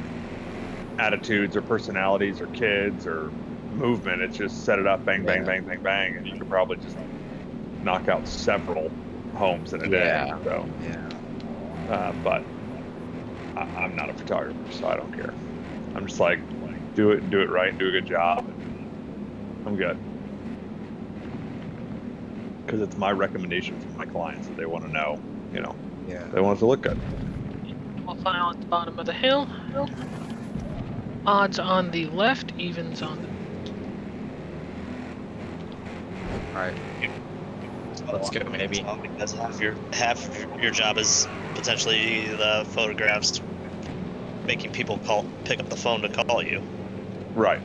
attitudes or personalities or kids or movement. It's just set it up, bang, bang, bang, bang, bang, and you can probably just knock out several homes in a day. So, but I'm not a photographer, so I don't care. I'm just like, do it and do it right and do a good job. And I'm good. Because it's my recommendation from my clients that they want to know, they want it to look good. We'll file at the bottom of the hill. Odds on the left, evens on the... Alright. Let's go, maybe. Because half your job is potentially the photographs, making people pick up the phone to call you. Right.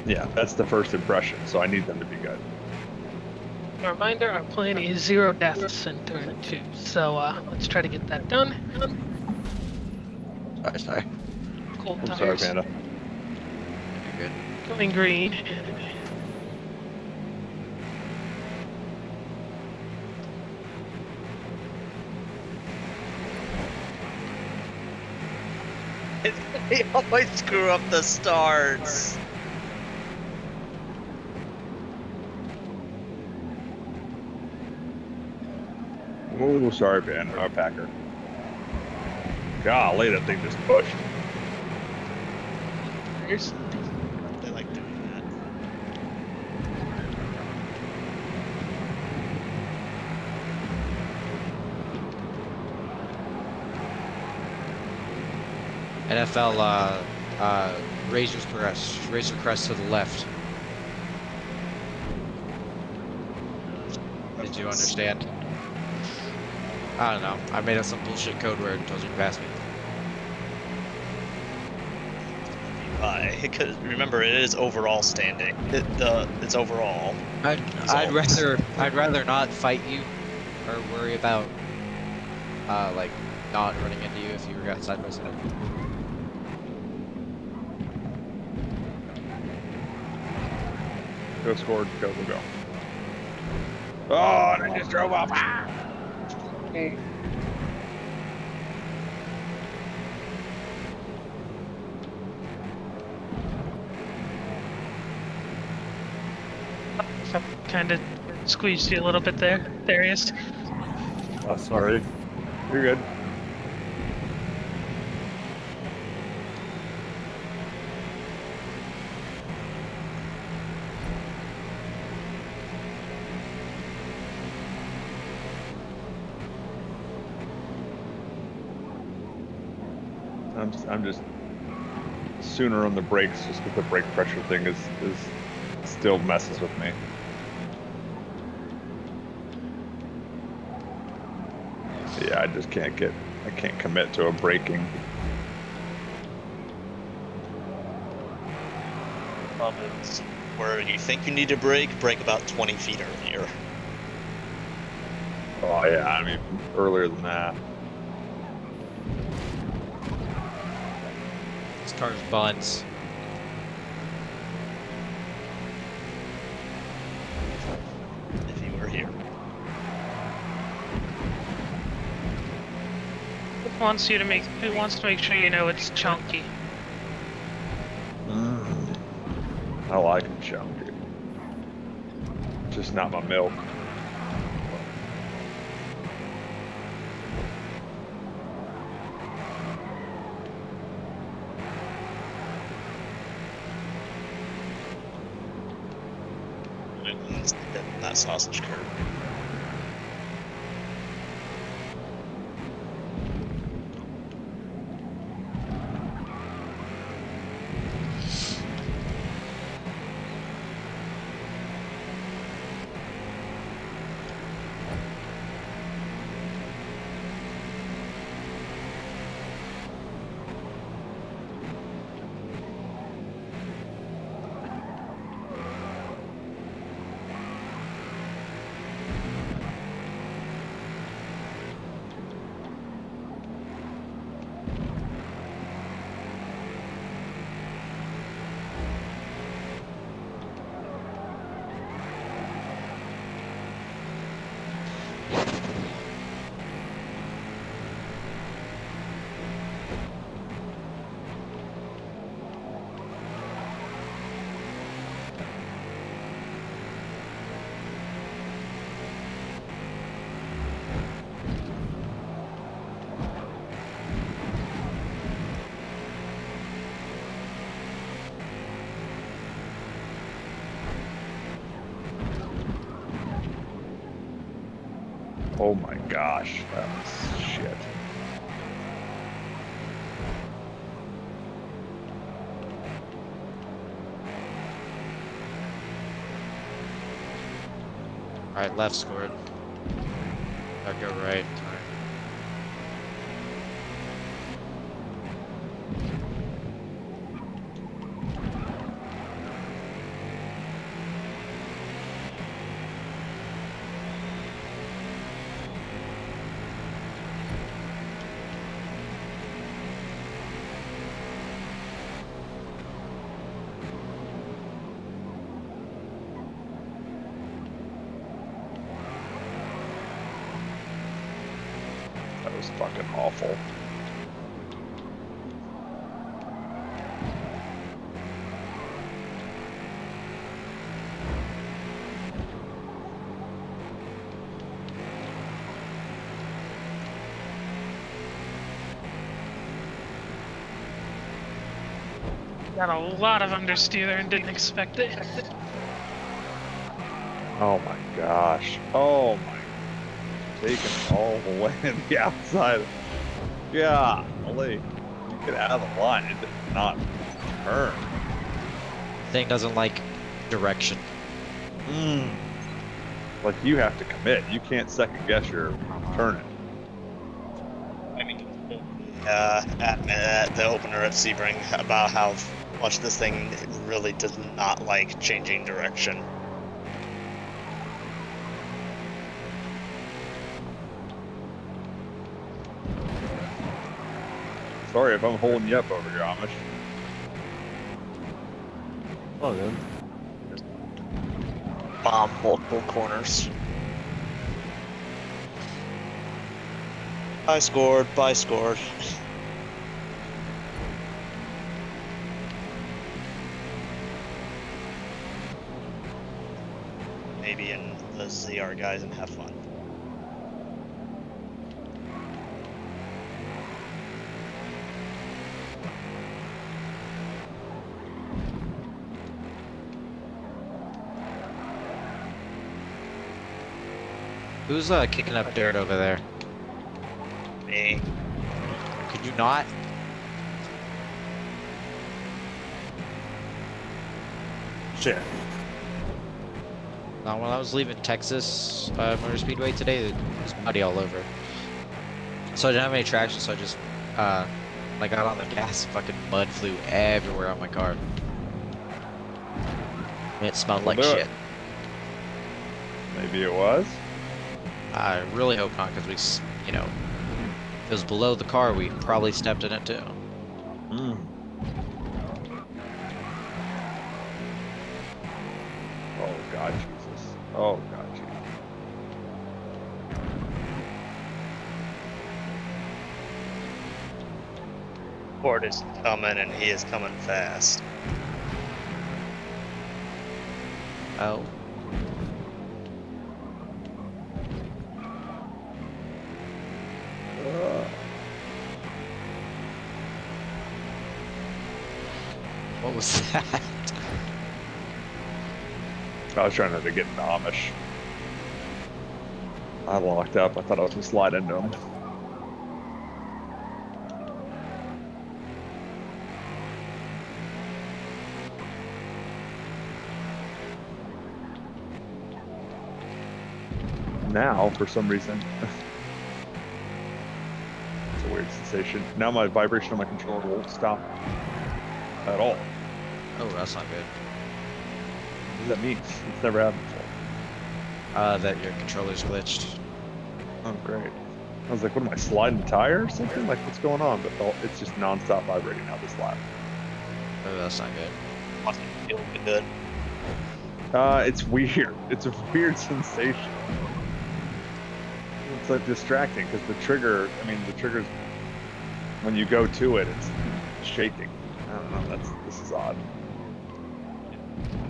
Yeah, that's the first impression, so I need them to be good. A reminder, our plan is 0 deaths in turn 2, so let's try to get that done. Sorry. Cold I'm sorry, tires. Panda. You're good. Going green. They always screw up the starts. Oh, sorry, Panda. Our Packer. Golly, that thing just pushed. Tires. They like doing that. NFL Razor's Crest. Razor Crest to the left. Did you understand? I don't know. I made up some bullshit code word and told you to pass me. Because remember, it is overall standing. It's overall. I'd rather not fight you or worry about like not running into you if you were side by side. Go scored. Go, go, go. Oh, and I just drove off. Ah! Kind of squeezed you a little bit there, Darius. Oh, sorry. You're good. I'm just sooner on the brakes just because the brake pressure thing is still messes with me. Yeah, I just can't commit to a braking. Is where you think you need to brake about 20 feet earlier. Oh yeah, I mean earlier than that. This car's buns. If you were here. It wants to make sure you know it's chunky. I like it chunky. Just not my milk. That sausage curve. Oh my gosh, that was shit. Alright, left scored. I'll go right. just fucking awful. Got a lot of understeer there and didn't expect it. Oh my gosh. Oh my. Taking it all the way to the outside. Golly. You get out of the line and not turn. Thing doesn't like direction. Like you have to commit. You can't second guess your turning. I mean, at the opener at Sebring about how much this thing really does not like changing direction. Sorry if I'm holding you up over here, Amish. Oh, good. Bomb multiple corners. I scored. Maybe in the ZR guys and have fun. Who's kicking up dirt over there? Me. Could you not? Shit. When I was leaving Texas Motor Speedway today, it was muddy all over. So I didn't have any traction, so I just I got on the gas, and fucking mud flew everywhere on my car. And it smelled like do it. shit. Maybe it was. I really hope not, because if it was below the car, we probably stepped in it too. Oh God, Jesus. Oh God, Jesus. Ford is coming, and he is coming fast. Oh. What was that? I was trying not to get into Amish. I locked up. I thought I was gonna slide into him. Now, for some reason, it's a weird sensation. Now my vibration on my controller won't stop at all. Oh, that's not good. What does that mean? It's never happened before. That your controller's glitched. Oh, great. I was like, what am I, sliding the tire or something? Like, what's going on? But it's just non-stop vibrating now this lap. Oh, that's not good. Must feel good. It's weird. It's a weird sensation. It's like distracting because the trigger's, when you go to it, it's shaking. I don't know, this is odd.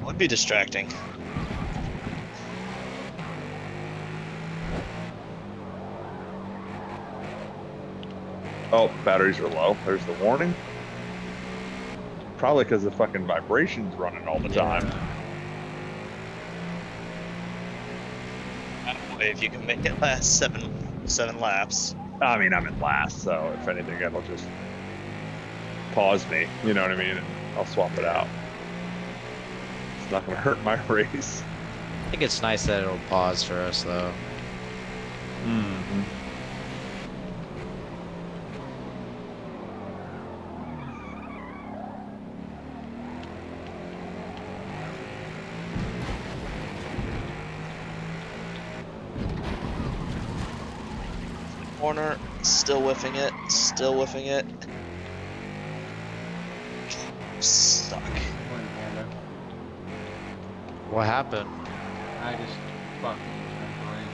Would be distracting. Oh, batteries are low. There's the warning. Probably because the fucking vibration's running all the time. If you can make it last seven laps. I mean, I'm in last, so if anything, it'll just pause me. You know what I mean? And I'll swap it out. It's not going to hurt my race. I think it's nice that it'll pause for us, though. Mm-hmm. Corner, still whiffing it. Stuck. What happened? I just fucking went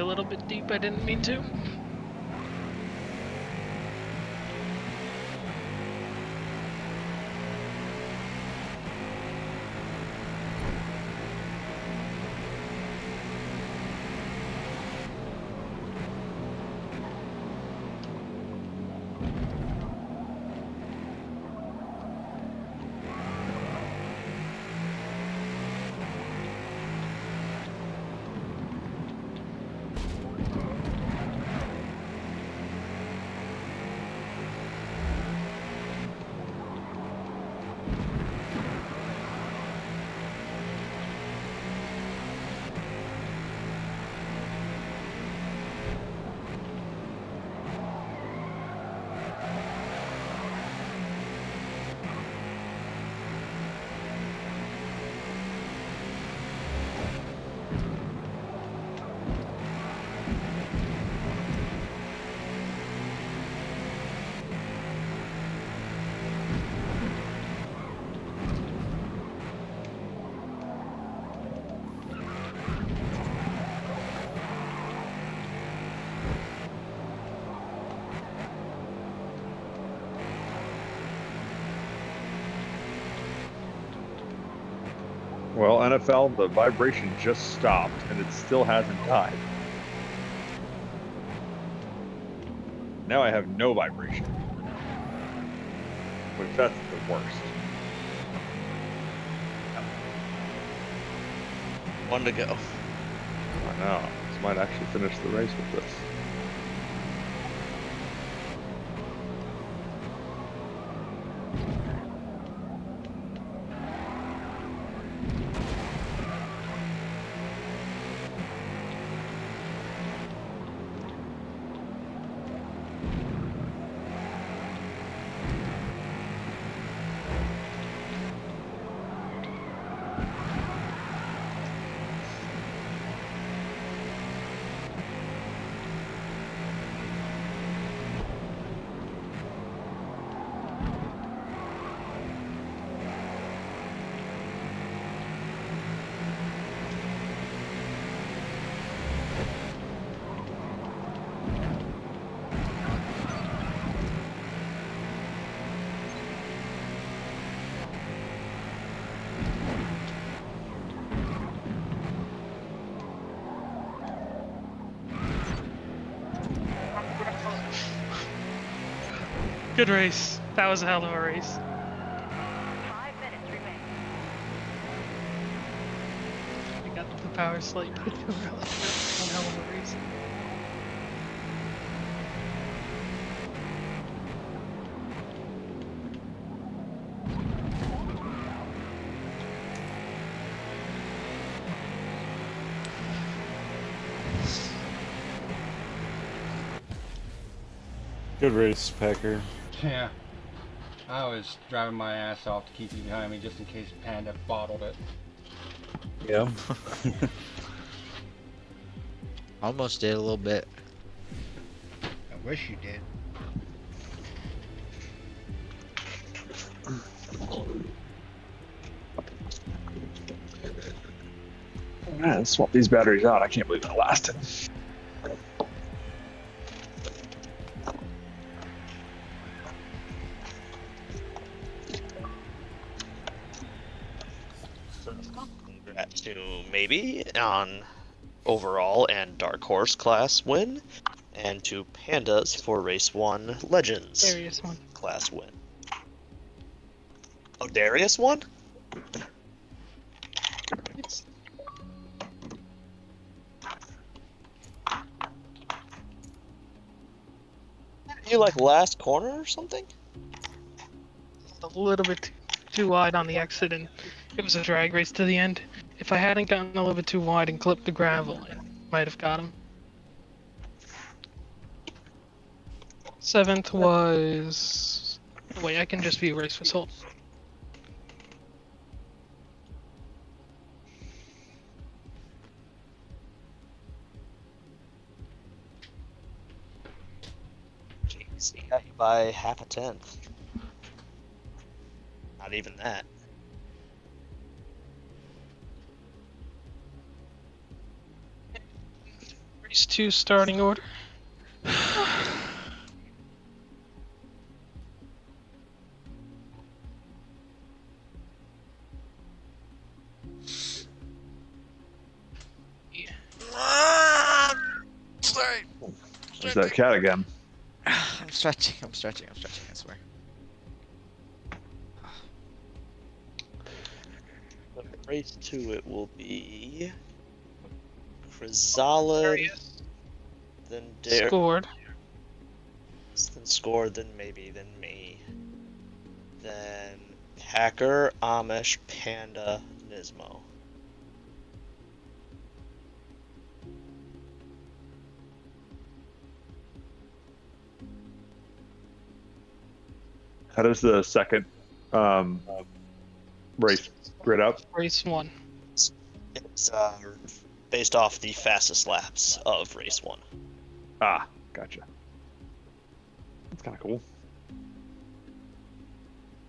a little bit deep. I didn't mean to. Well, NFL, the vibration just stopped, and it still hasn't died. Now I have no vibration. Which that's the worst. One to go. I know. This might actually finish the race with this. Good race. That was a hell of a race. 5 minutes remain. I got the power slate. One hell of a race. Good race, Packer. Yeah. I was driving my ass off to keep you behind me just in case Panda bottled it. Yeah. Almost did a little bit. I wish you did. Man, swap these batteries out. I can't believe that lasted. Congrats to Maybe on overall and Dark Horse class win, and to Pandas for Race 1 Legends Serious one. class win. Oh, Darius won? You like last corner or something? A little bit too wide on the exit, and it was a drag race to the end. If I hadn't gotten a little bit too wide and clipped the gravel, I might have got him. 7th was... Wait, I can just view race results. Jeez, he got you by half a tenth. Not even that. Race 2 starting order. Sorry. There's that cat again. I'm stretching, I swear. Race 2, it will be Chrysalis, then Dare, Scored. then Scored, then Maybe, then me, then Hacker, Amish, Panda, Nismo. How does the second race grid up? Race 1. It's based off the fastest laps of Race 1. Ah, gotcha. That's kind of cool.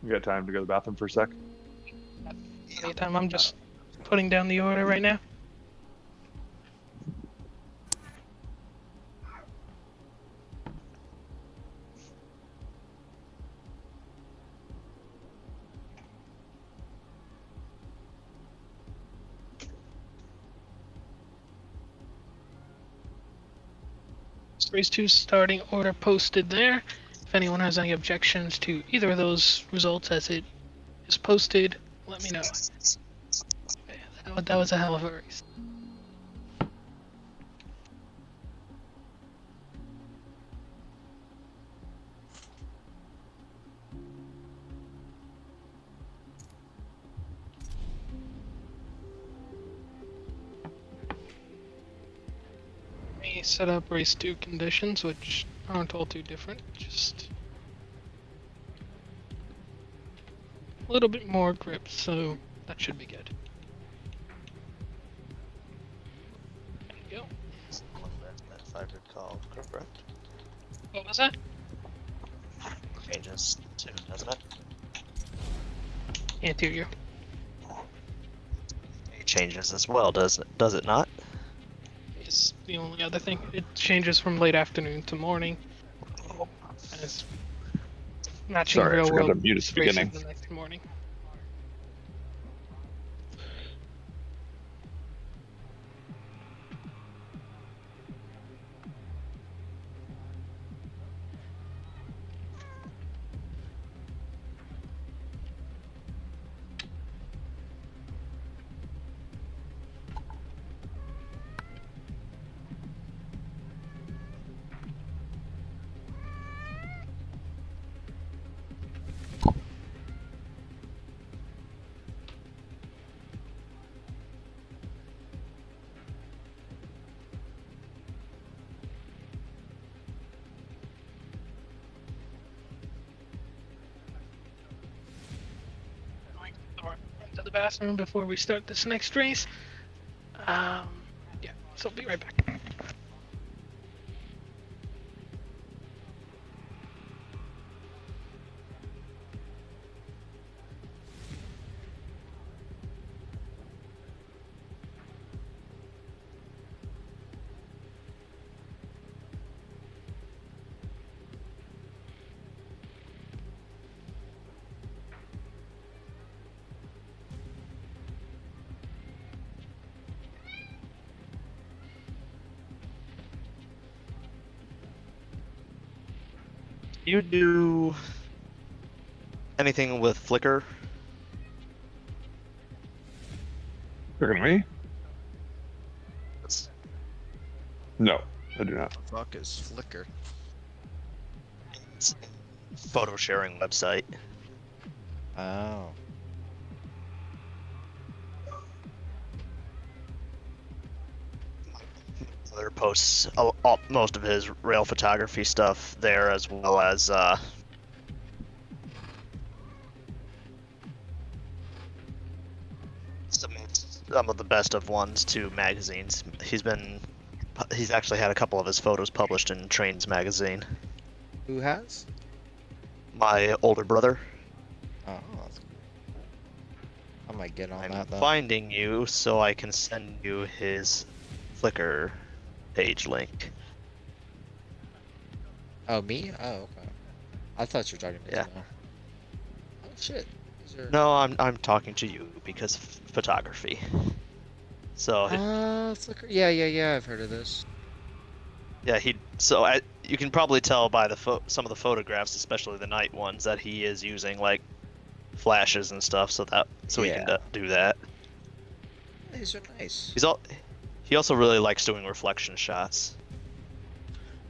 You got time to go to the bathroom for a sec? Anytime, I'm just putting down the order right now. Race 2 starting order posted there. If anyone has any objections to either of those results as it is posted, let me know. That was a hell of a race. We set up race 2 conditions, which aren't all too different, just a little bit more grip, so that should be good. There you go. If I recall correct. What was that? Changes too, doesn't it? Can't hear you. It changes as well, does it not? Is the only other thing. It changes from late afternoon to morning. And it's matching Sorry, I real forgot to world mute at the races beginning. the next morning. To the bathroom before we start this next race. Yeah, so I'll be right back. You do anything with Flickr? Looking at me? No, I do not. The fuck is Flickr? It's a photo sharing website. Oh. Other posts most of his rail photography stuff there, as well as some of the best of ones to magazines. He's actually had a couple of his photos published in Trains magazine. Who has? My older brother. Oh, that's cool. I might get on I'm that then. finding you so I can send you his Flickr page link. Oh, me? Oh, okay. I thought you were talking to Yeah. Timo. Oh shit. These are... No, I'm talking to you because of photography. So Flickr. Yeah. I've heard of this. yeah, you can probably tell by the some of the photographs, especially the night ones, that he is using like flashes and stuff, so he can Yeah. do that. These are nice. He also really likes doing reflection shots.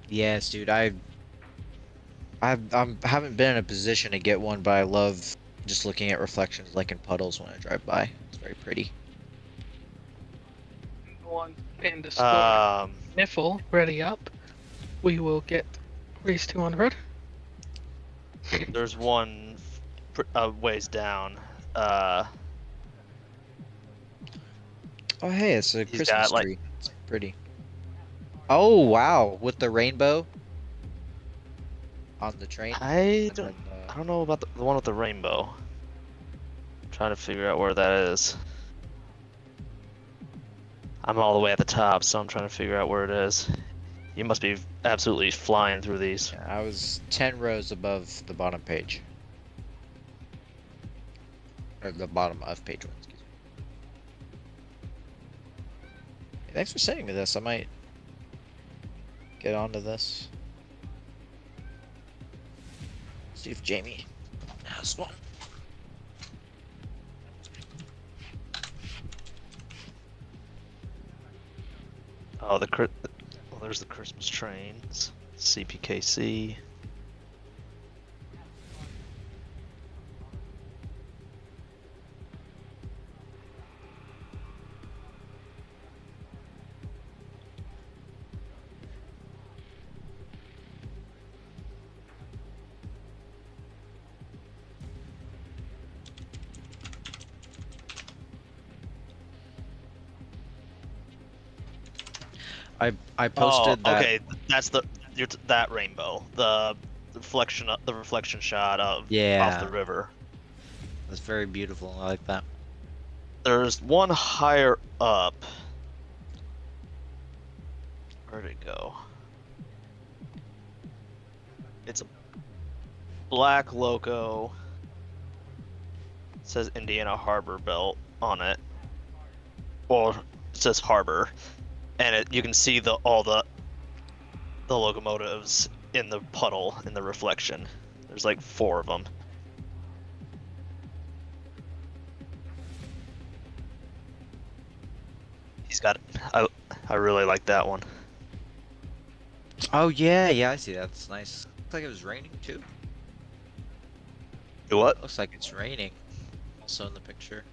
Yes, dude. I haven't been in a position to get one, but I love just looking at reflections like in puddles when I drive by. It's very pretty. One underscore Um, Niffle ready up. We will get race 200. there's one ways down. Oh, hey, it's a He's Christmas got, like- tree. It's pretty. Oh, wow. With the rainbow on the train. I And don't then, know about the one with the rainbow. I'm trying to figure out where that is. I'm all the way at the top, so I'm trying to figure out where it is. You must be absolutely flying through these. yeah, I was 10 rows above the bottom page. Or the bottom of page 1, excuse me. Hey, thanks for sending me this. I might get onto this. See if Jamie has one. Oh, well, there's the Christmas trains. CPKC. I posted that. Okay, that's that rainbow. The reflection shot of Yeah. off the river. That's very beautiful. I like that. There's one higher up. Where'd it go? It's a black loco. It says Indiana Harbor Belt on it. Or it says harbor. And you can see all the locomotives in the puddle in the reflection. There's like 4 of them. He's got. I really like that one. Oh yeah, I see that. That's nice. Looks like it was raining too. What? Looks like it's raining. Also in the picture.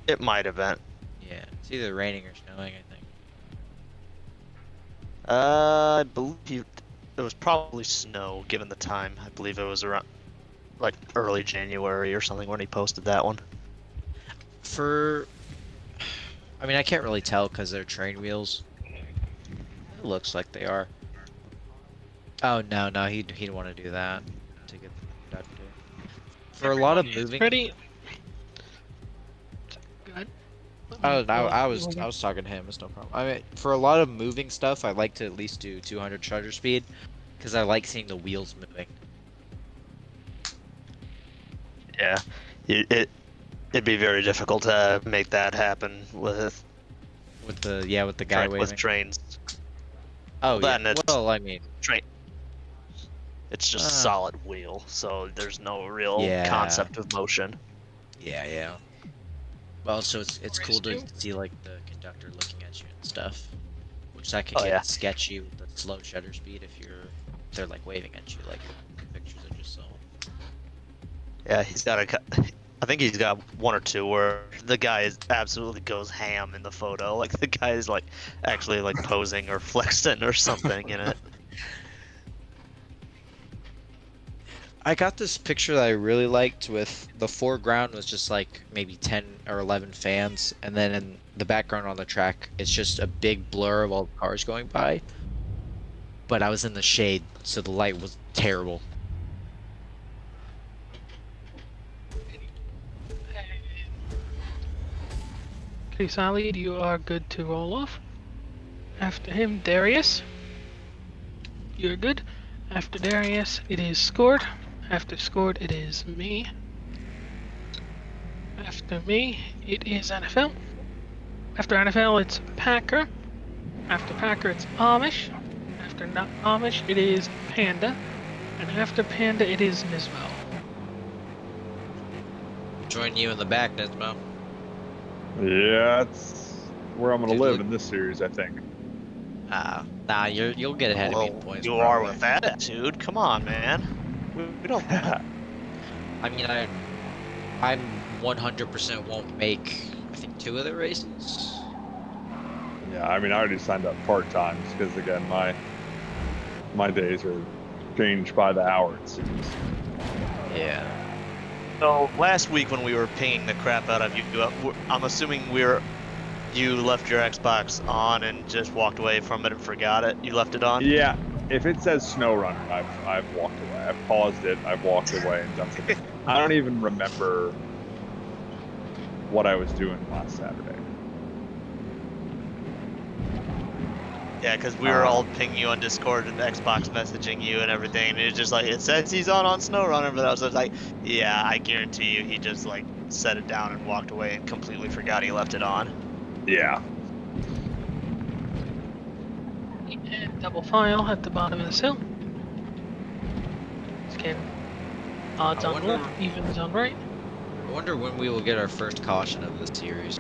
It might have been. Yeah, it's either raining or snowing, I think. I believe it was probably snow, given the time. I believe it was around like early January or something when he posted that one. I mean, I can't really tell because they're train wheels. It looks like they are. Oh no, he didn't want to do that to get the conductor. For a lot of It's moving. pretty good. Oh, no, I was talking to him. It's no problem. I mean, for a lot of moving stuff, I like to at least do 200 shutter speed because I like seeing the wheels moving. Yeah, it'd be very difficult to make that happen with the guy waving. with trains. Oh yeah. Then it's- Well, I mean, Train. It's just a solid wheel, so there's no real Yeah. concept of motion. yeah. Well, so it's cool to see like the conductor looking at you and stuff, which that could Oh, get yeah. sketchy with the slow shutter speed if they're like waving at you, like the pictures I just saw. Yeah, I think he's got 1 or 2 where the guy absolutely goes ham in the photo. Like the guy is like actually like posing or flexing or something in it. I got this picture that I really liked with the foreground was just like maybe 10 or 11 fans, and then in the background on the track, it's just a big blur of all the cars going by. But I was in the shade, so the light was terrible. Okay, Sally, you are good to roll off. After him, Darius. You're good. After Darius, it is Scored. After Scored, it is me. After me, it is NFL. After NFL, it's Packer. After Packer, it's Amish. After not Amish, it is Panda. And after Panda, it is Nismo. Join you in the back, Nismo. Yeah, it's where I'm gonna Dude, live look- in this series, I think. Nah, you'll get ahead of me in Well, points. you are probably. with that attitude. Come on, man. We don't. I mean, I'm 100% won't make, I think, 2 of the races. Yeah, I mean, I already signed up part-time because, again, my days are changed by the hour, it seems. Yeah. So last week when we were pinging the crap out of you, I'm assuming you left your Xbox on and just walked away from it and forgot it. You left it on. Yeah, if it says SnowRunner, I've walked away. I've paused it, I've walked away and jumped in. I don't even remember what I was doing last Saturday. Yeah, because we were all pinging you on Discord and Xbox messaging you and everything, and it was just like, it says he's on SnowRunner, but I was just like, yeah, I guarantee you he just like set it down and walked away and completely forgot he left it on. Yeah. And double file at the bottom of this hill. Scan. Odds I on wonder- left, evens on right. I wonder when we will get our first caution of this series.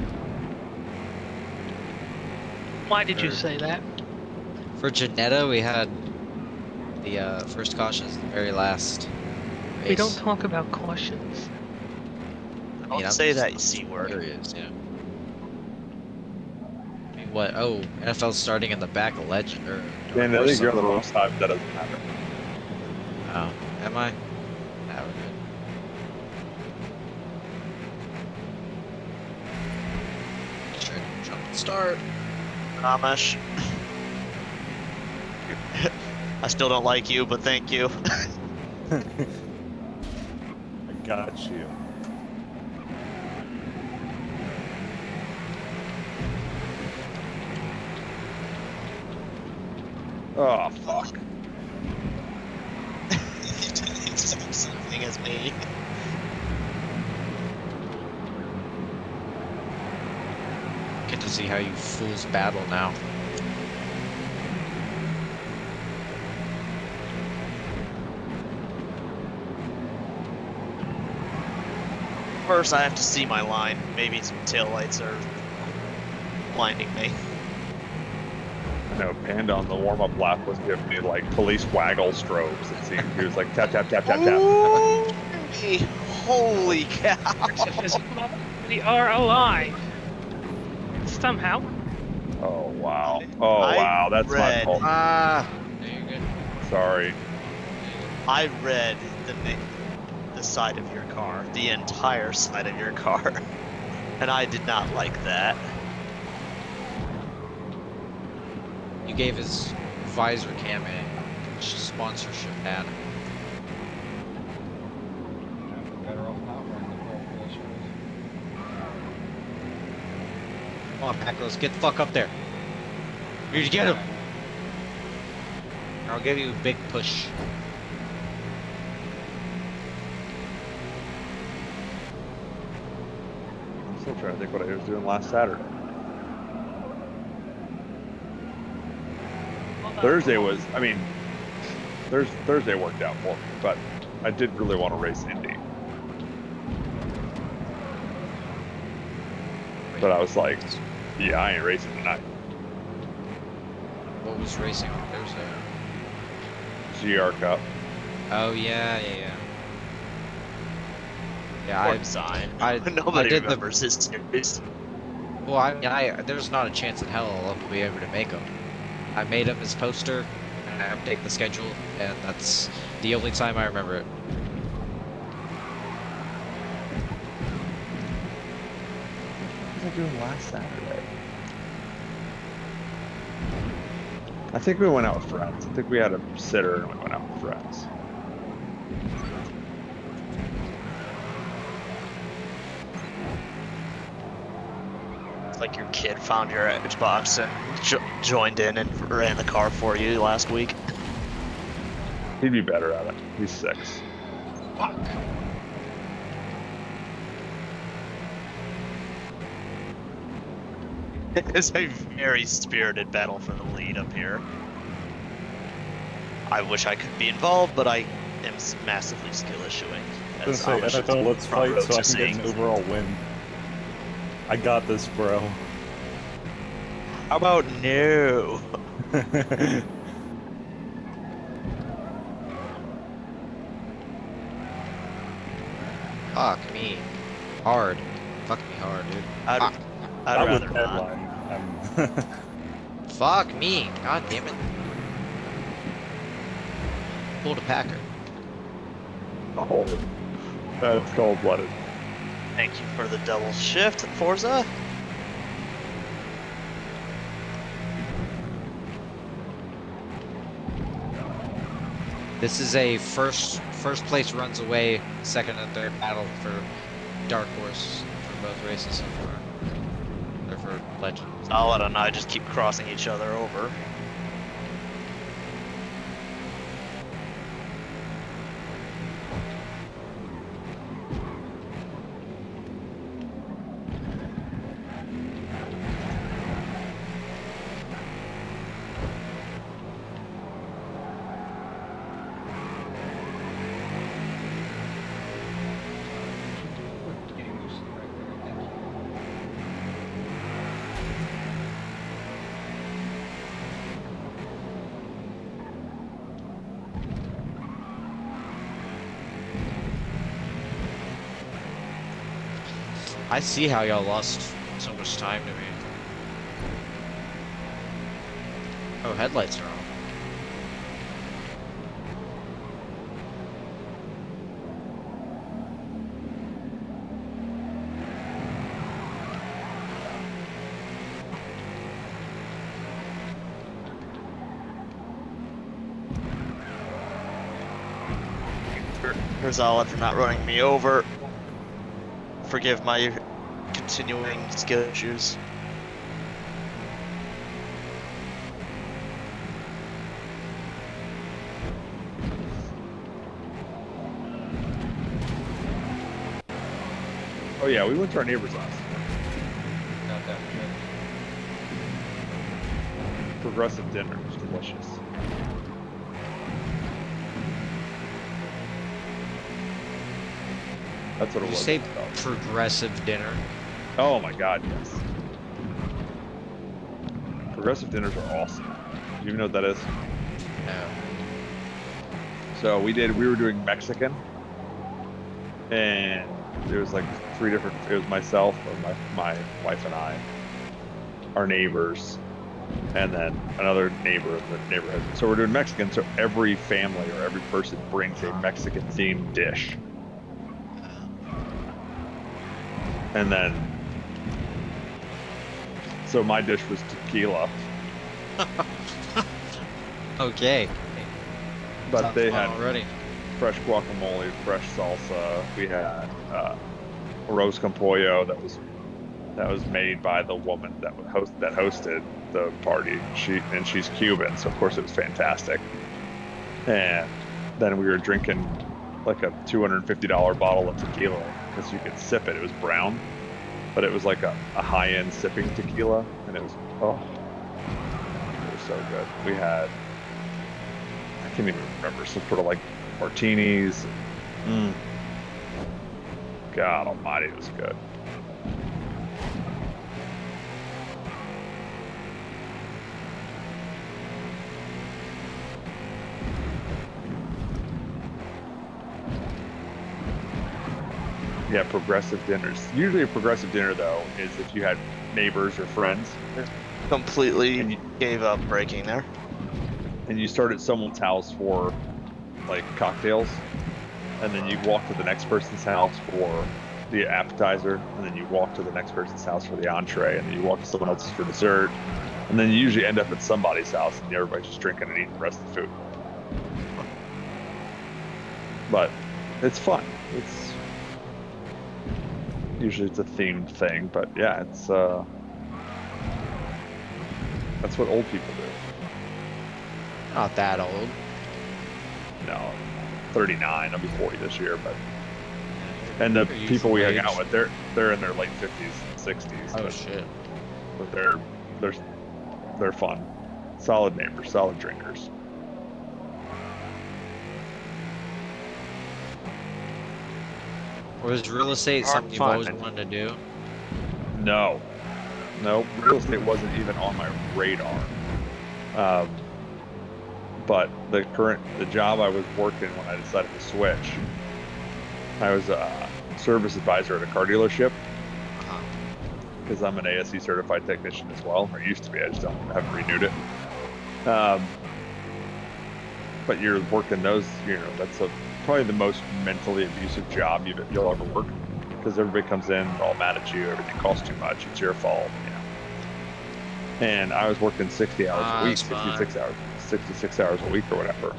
Why did you say that? For Janetta, we had the first caution is the very last race. We don't talk about cautions. Don't I'm say just- that, you C I'm word. curious, yeah. I mean, what? Oh, NFL's starting in the back of Legend. Or And I or think you're on the something. wrong side, but that doesn't matter. Oh, am I? Nah, we're good. Sure, jump and start. Amish. I still don't like you, but thank you. I got you. Oh, fuck. Same as me. Get to see how you fools battle now. First, I have to see my line. Maybe some taillights are blinding me. I know Panda on the warm-up lap was giving me, like, police waggle strobes, it seemed. He was like, tap, tap, tap, tap, tap. Holy cow! We are alive. Somehow. Oh, wow. Oh, I wow, that's my read- fault. Ah! No, you're good. Sorry. I read the side of your car, the entire side of your car, and I did not like that. You gave his visor cam a sponsorship ad. Come on, Packers, get the fuck up there. You need to get him. I'll give you a big push. I'm still trying to think what I was doing last Saturday. Thursday was, I mean, Thursday worked out for me, but I did really want to race Indy. But I was like, yeah, I ain't racing tonight. What was racing on Thursday? GR Cup. Oh yeah. Yeah, Poor sign. I Nobody did the- remembers his series. well, there's not a chance in hell I'll be able to make him. I made him his poster, and I update the schedule, and that's the only time I remember it. What was I doing last Saturday? I think we went out with friends. I think we had a sitter and we went out with friends. like your kid found your Xbox and joined in and ran the car for you last week. He'd be better at it. He's 6. Fuck. It's a very spirited battle for the lead up here. I wish I could be involved, but I am massively skill issuing. I was gonna say NFL Let's Fight so I can get an overall win. I got this, bro. How about no? Fuck me. Hard. Fuck me hard, dude. I'd That was rather not. headline. Fuck me. God damn it. Pulled a Packer. Oh, that's cold-blooded. Thank you for the double shift, Forza. This is a first place runs away, second and third battle for Dark Horse for both races so far. Or for Legend. Solid and I just keep crossing each other over. I see how y'all lost so much time to me. Oh, headlights are off. Herzala for not running me over. Forgive my continuing skill issues. Oh yeah, we went to our neighbor's house. Not that Progressive dinner was delicious. That's what Did it you was. say progressive dinner? Oh my god, yes. Progressive dinners are awesome. Do you know what that is? No. So we were doing Mexican, and there was like 3 different, it was myself, or my wife and I, our neighbors, and then another neighbor in the neighborhood. So we're doing Mexican, so every family or every person brings a Mexican themed dish. And then, so my dish was tequila, Okay. but Sounds they fun had already. fresh guacamole, fresh salsa. We had arroz con pollo that was made by the woman that hosted the party. She's Cuban, so of course it was fantastic. And then we were drinking like a $250 bottle of tequila because you could sip it. It was brown, but it was like a high-end sipping tequila, and it was it was so good. We had, I can't even remember, some sort of like martinis. God almighty, it was good. Yeah, progressive dinners. Usually a progressive dinner, though, is if you had neighbors or friends. Completely gave up breaking there. And you start at someone's house for, like, cocktails. And then you walk to the next person's house for the appetizer. And then you walk to the next person's house for the entree. And then you walk to someone else's for dessert. And then you usually end up at somebody's house and everybody's just drinking and eating the rest of the food. But it's fun. Usually it's a themed thing, but yeah, it's That's what old people do. Not that old. No, 39. I'll be 40 this year, but and the Your people we usual hang out age. with, they're in their late 50s and 60s. Oh but, shit. but they're fun, solid neighbors, solid drinkers. Was real estate Hard something you've fun, always man. wanted to do? No, real estate wasn't even on my radar. But the job I was working when I decided to switch, I was a service advisor at a car dealership Uh-huh. because I'm an ASE certified technician as well, or used to be. I just haven't renewed it. But you're working those, that's probably the most mentally abusive job you'll ever work, because everybody comes in all mad at you. Everything costs too much. It's your fault. And I was working 60 hours a week, That's fine. 66 hours a week or whatever.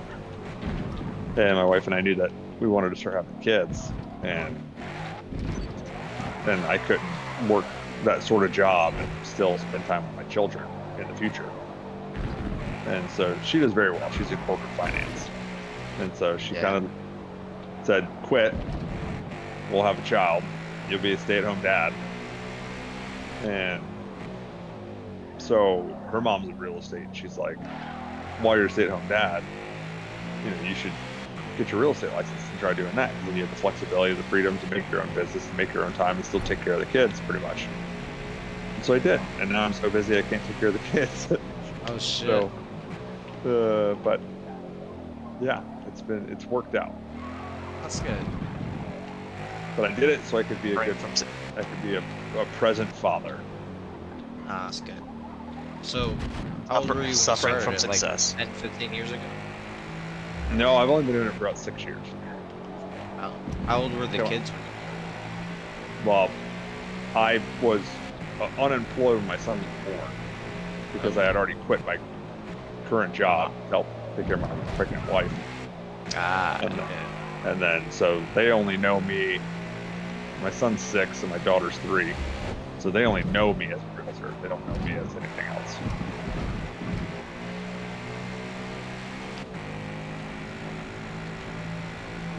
And my wife and I knew that we wanted to start having kids, and I couldn't work that sort of job and still spend time with my children in the future. And so she does very well. She's in corporate finance. And so she kind of said, quit. We'll have a child. You'll be a stay-at-home dad. And so her mom's in real estate. And she's like, while you're a stay-at-home dad, you should get your real estate license and try doing that. And then you have the flexibility, the freedom to make your own business, and make your own time, and still take care of the kids, pretty much. And so I did. And now I'm so busy I can't take care of the kids. Oh shit. So, but yeah, it's worked out. That's good. But I did it so I could be a present father. Ah, that's good. So, how old were you when you Suffering started from it, success. Like 10, 15 years ago? No, I've only been doing it for about 6 years. Oh. How old were the Come on. kids? Well, I was unemployed when my son was born because I had already quit my current job to help take care of my pregnant wife. Ah, And, okay. And then, so they only know me. My son's 6 and my daughter's 3. So they only know me as a realtor. They don't know me as anything else.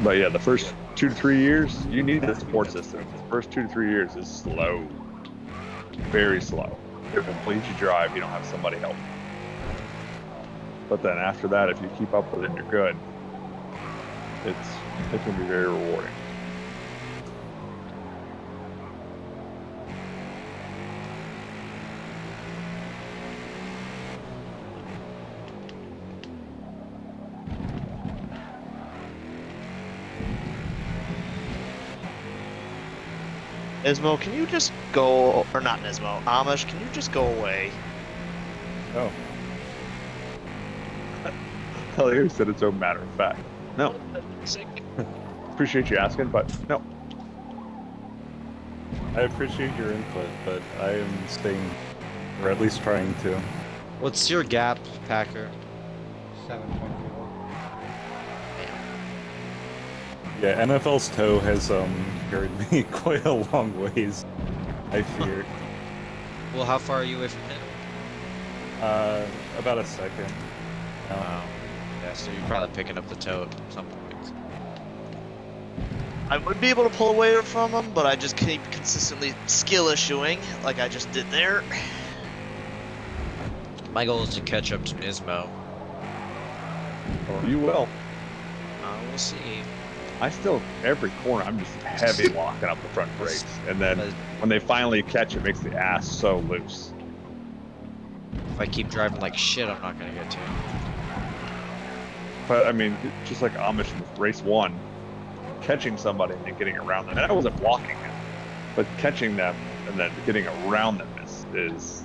But yeah, the first 2 to 3 years, you need a support system. The first 2 to 3 years is slow. Very slow. If it bleeds you dry if you don't have somebody help. But then after that, if you keep up with it and you're good, it can be very rewarding. Nismo, can you just go, or not Nismo, Amish, can you just go away? Oh, Hellier said it's so matter of fact. No. Appreciate you asking, but no. I appreciate your input, but I am staying, or at least trying to. What's your gap, Packer? 7.4. Yeah, NFL's toe has carried me quite a long ways, I fear. Well, how far are you away from him? About a second. now. Wow. Yeah, so you're probably picking up the toe at some point. I would be able to pull away from him, but I just keep consistently skill issuing, like I just did there. My goal is to catch up to Nismo. You will. We'll see. I still, every corner, I'm just heavy locking up the front brakes. And then when they finally catch it, makes the ass so loose. If I keep driving like shit, I'm not gonna get to it. But I mean, just like Amish with race 1, catching somebody and then getting around them. And I wasn't blocking them, but catching them and then getting around them is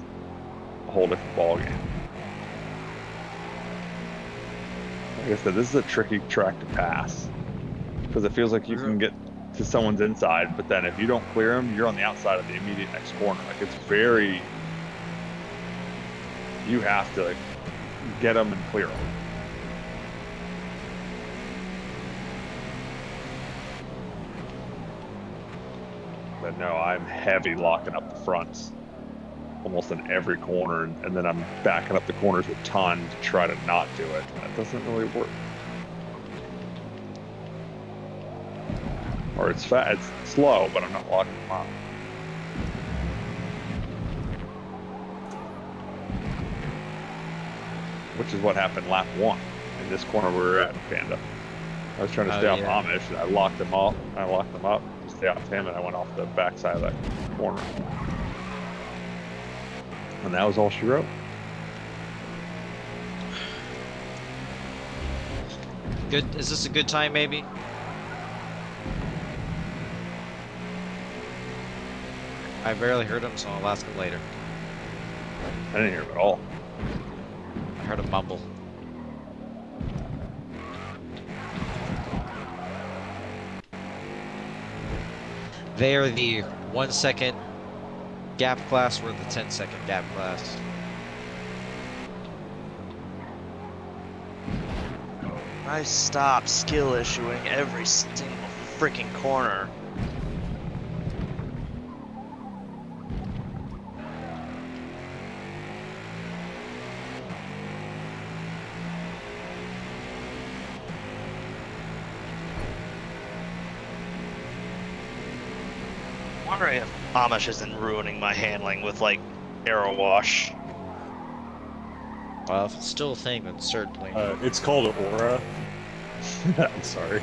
a whole different ballgame. Like I said, this is a tricky track to pass because it feels like you can get to someone's inside, but then if you don't clear them, you're on the outside of the immediate next corner. Like it's very, you have to like get them and clear them. But no, I'm heavy locking up the fronts. almost in every corner, and then I'm backing up the corners a ton to try to not do it. That doesn't really work. Or it's slow, but I'm not locking them up. Which is what happened lap 1 in this corner we were at, Panda. I was trying to stay off Amish, and I locked them up. To stay off him, and I went off the backside of that corner. And that was all she wrote. Good. Is this a good time, maybe? I barely heard him, so I'll ask him later. I didn't hear him at all. I heard him mumble. They are the 1 second gap class, we're the 10-second gap class. I stop skill issuing every single freaking corner. I'm wondering if Amish isn't ruining my handling with like arrow wash. Well, if it's still a thing, then certainly. It's called Aura. I'm sorry.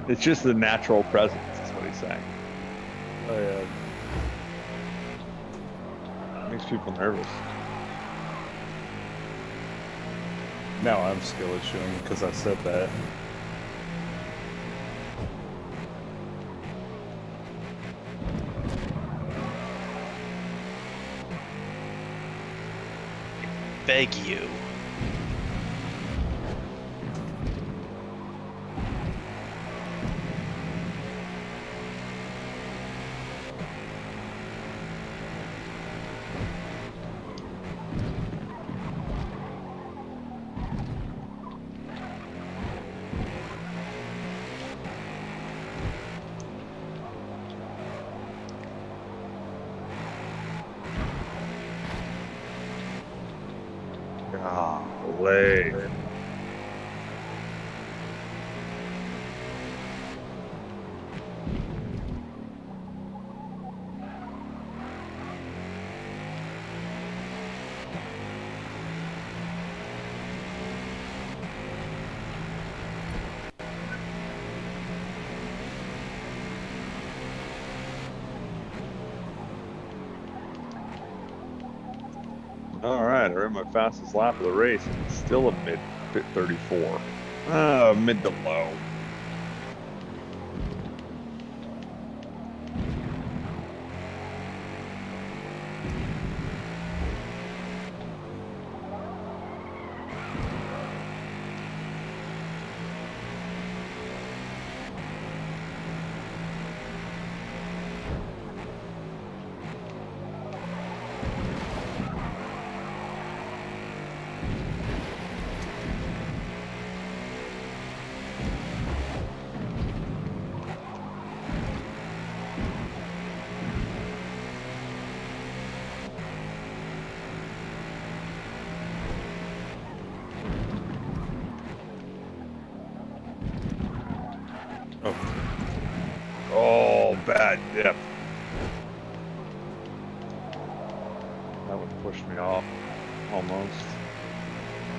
It's just the natural presence, is what he's saying. Oh yeah. It makes people nervous. Now I'm skill issuing because I said that. Beg you. Golly. All right, I ran my fastest lap of the race, and it's still a mid 34. Mid to low. Oh, bad dip. That would push me off, almost.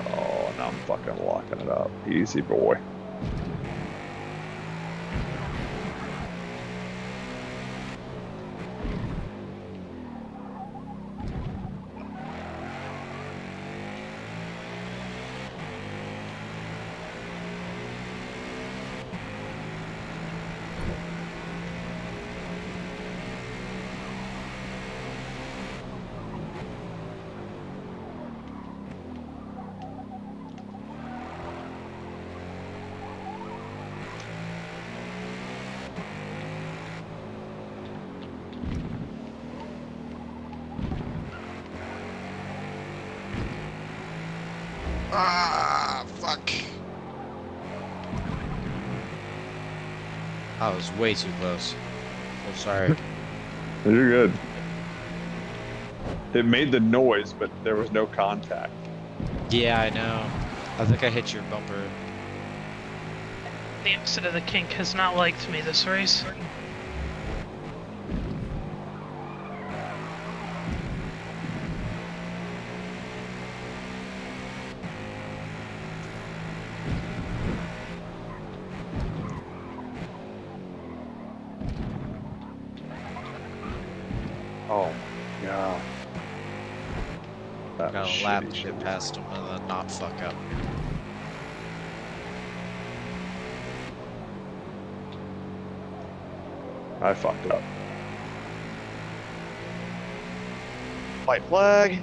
Oh, now I'm fucking locking it up. Easy, boy. Ah, fuck. I was way too close. Oh, sorry. You're good. It made the noise, but there was no contact. Yeah, I know. I think I hit your bumper. The exit of the kink has not liked me this race. Oh, yeah. That Got was a lap shitty to shit. get past him and then not fuck up. I fucked up. White flag.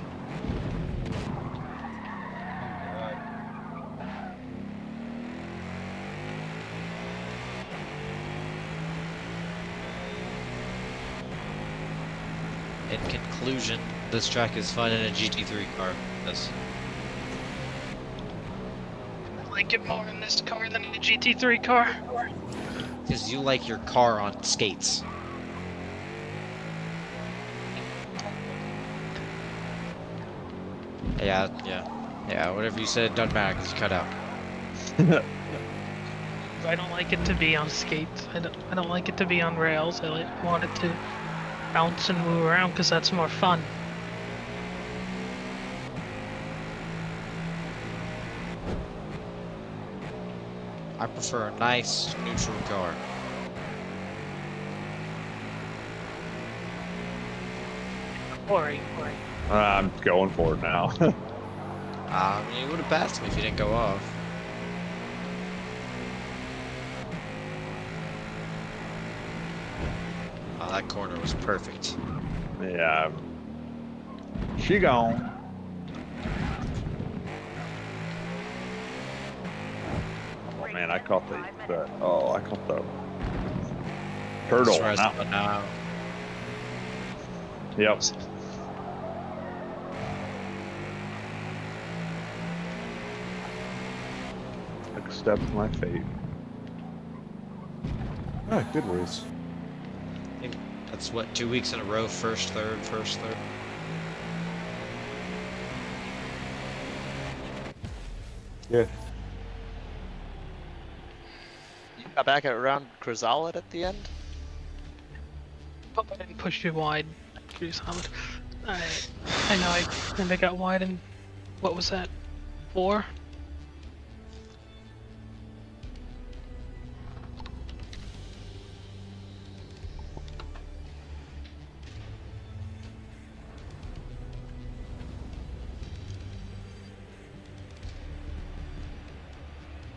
In conclusion, this track is fun in a GT3 car. That's I like it more in this car than in a GT3 car. because you like your car on skates. Yeah, whatever you said, doesn't matter because you cut out. I don't like it to be on skates. I don't like it to be on rails. Want it to bounce and move around because that's more fun. I prefer a nice, neutral car. Ori. I'm going for it now. I mean, you would have passed me if you didn't go off. Oh, that corner was perfect. Yeah. She gone. Oh man, I caught the turtle. on Surprised that one. now. Yep. Took a step to my fate. Ah, good race. That's what, 2 weeks in a row, first, third. Yeah. You got back around Crisalit at the end? Hope I didn't push you wide. Jeez, I know I think I got wide in, what was that, 4?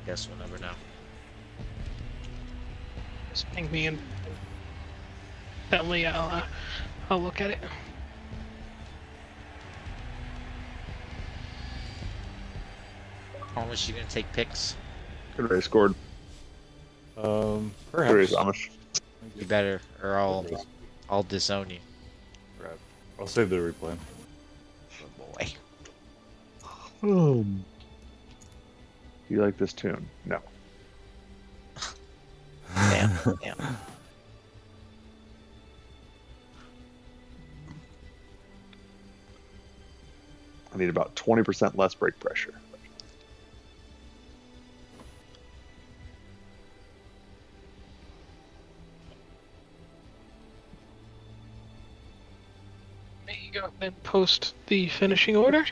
Guess we'll never know. Just ping me and tell me I'll look at it. How much you gonna take pics? Good race, scored. Good race, Perhaps. Amish. You better, or I'll disown you. I'll save the replay. Oh boy. You like this tune? No. Damn. I need about 20% less brake pressure. There you go. Then post the finishing order.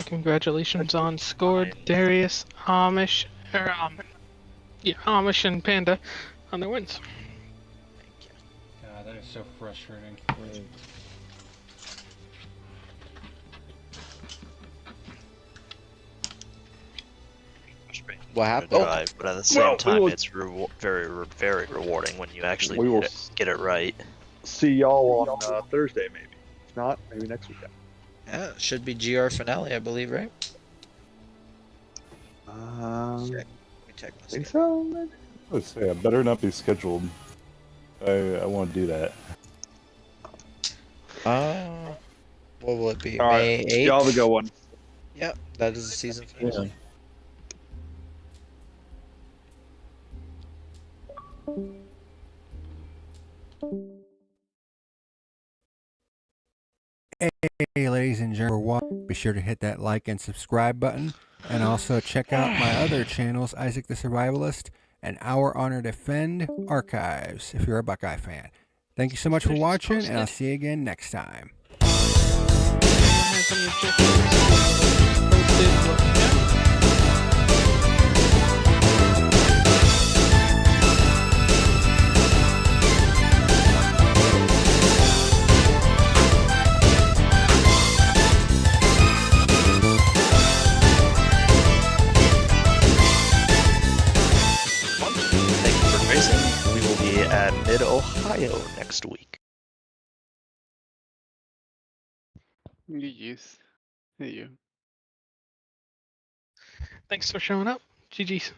Congratulations on scored Darius, Amish, Amish and Panda on their wins. God, that is so frustrating. What happened? Drive, but at the same Well, time, we it's very rewarding when you actually We will get it right. see y'all on Thursday, maybe. If not, maybe next weekend. Yeah, it should be GR finale, I believe, right? Um, Check. Let me check my think schedule. so. Let's say I better not be scheduled. I want to do that. What will it be? All May right, 8th? y'all have a good one. Yep, that is the season finale. Hey, ladies and gentlemen, be sure to hit that like and subscribe button, and also check out my other channels, Isaac the Survivalist and Our Honor Defend Archives, if you're a Buckeye fan. Thank you so much for Stations watching, and I'll posted. see you again next time. Anyone has any objectives posted, let me know. Thank you for racing. We will be at Mid-Ohio next week. Yes. Hey, you. Thanks for showing up. GG's.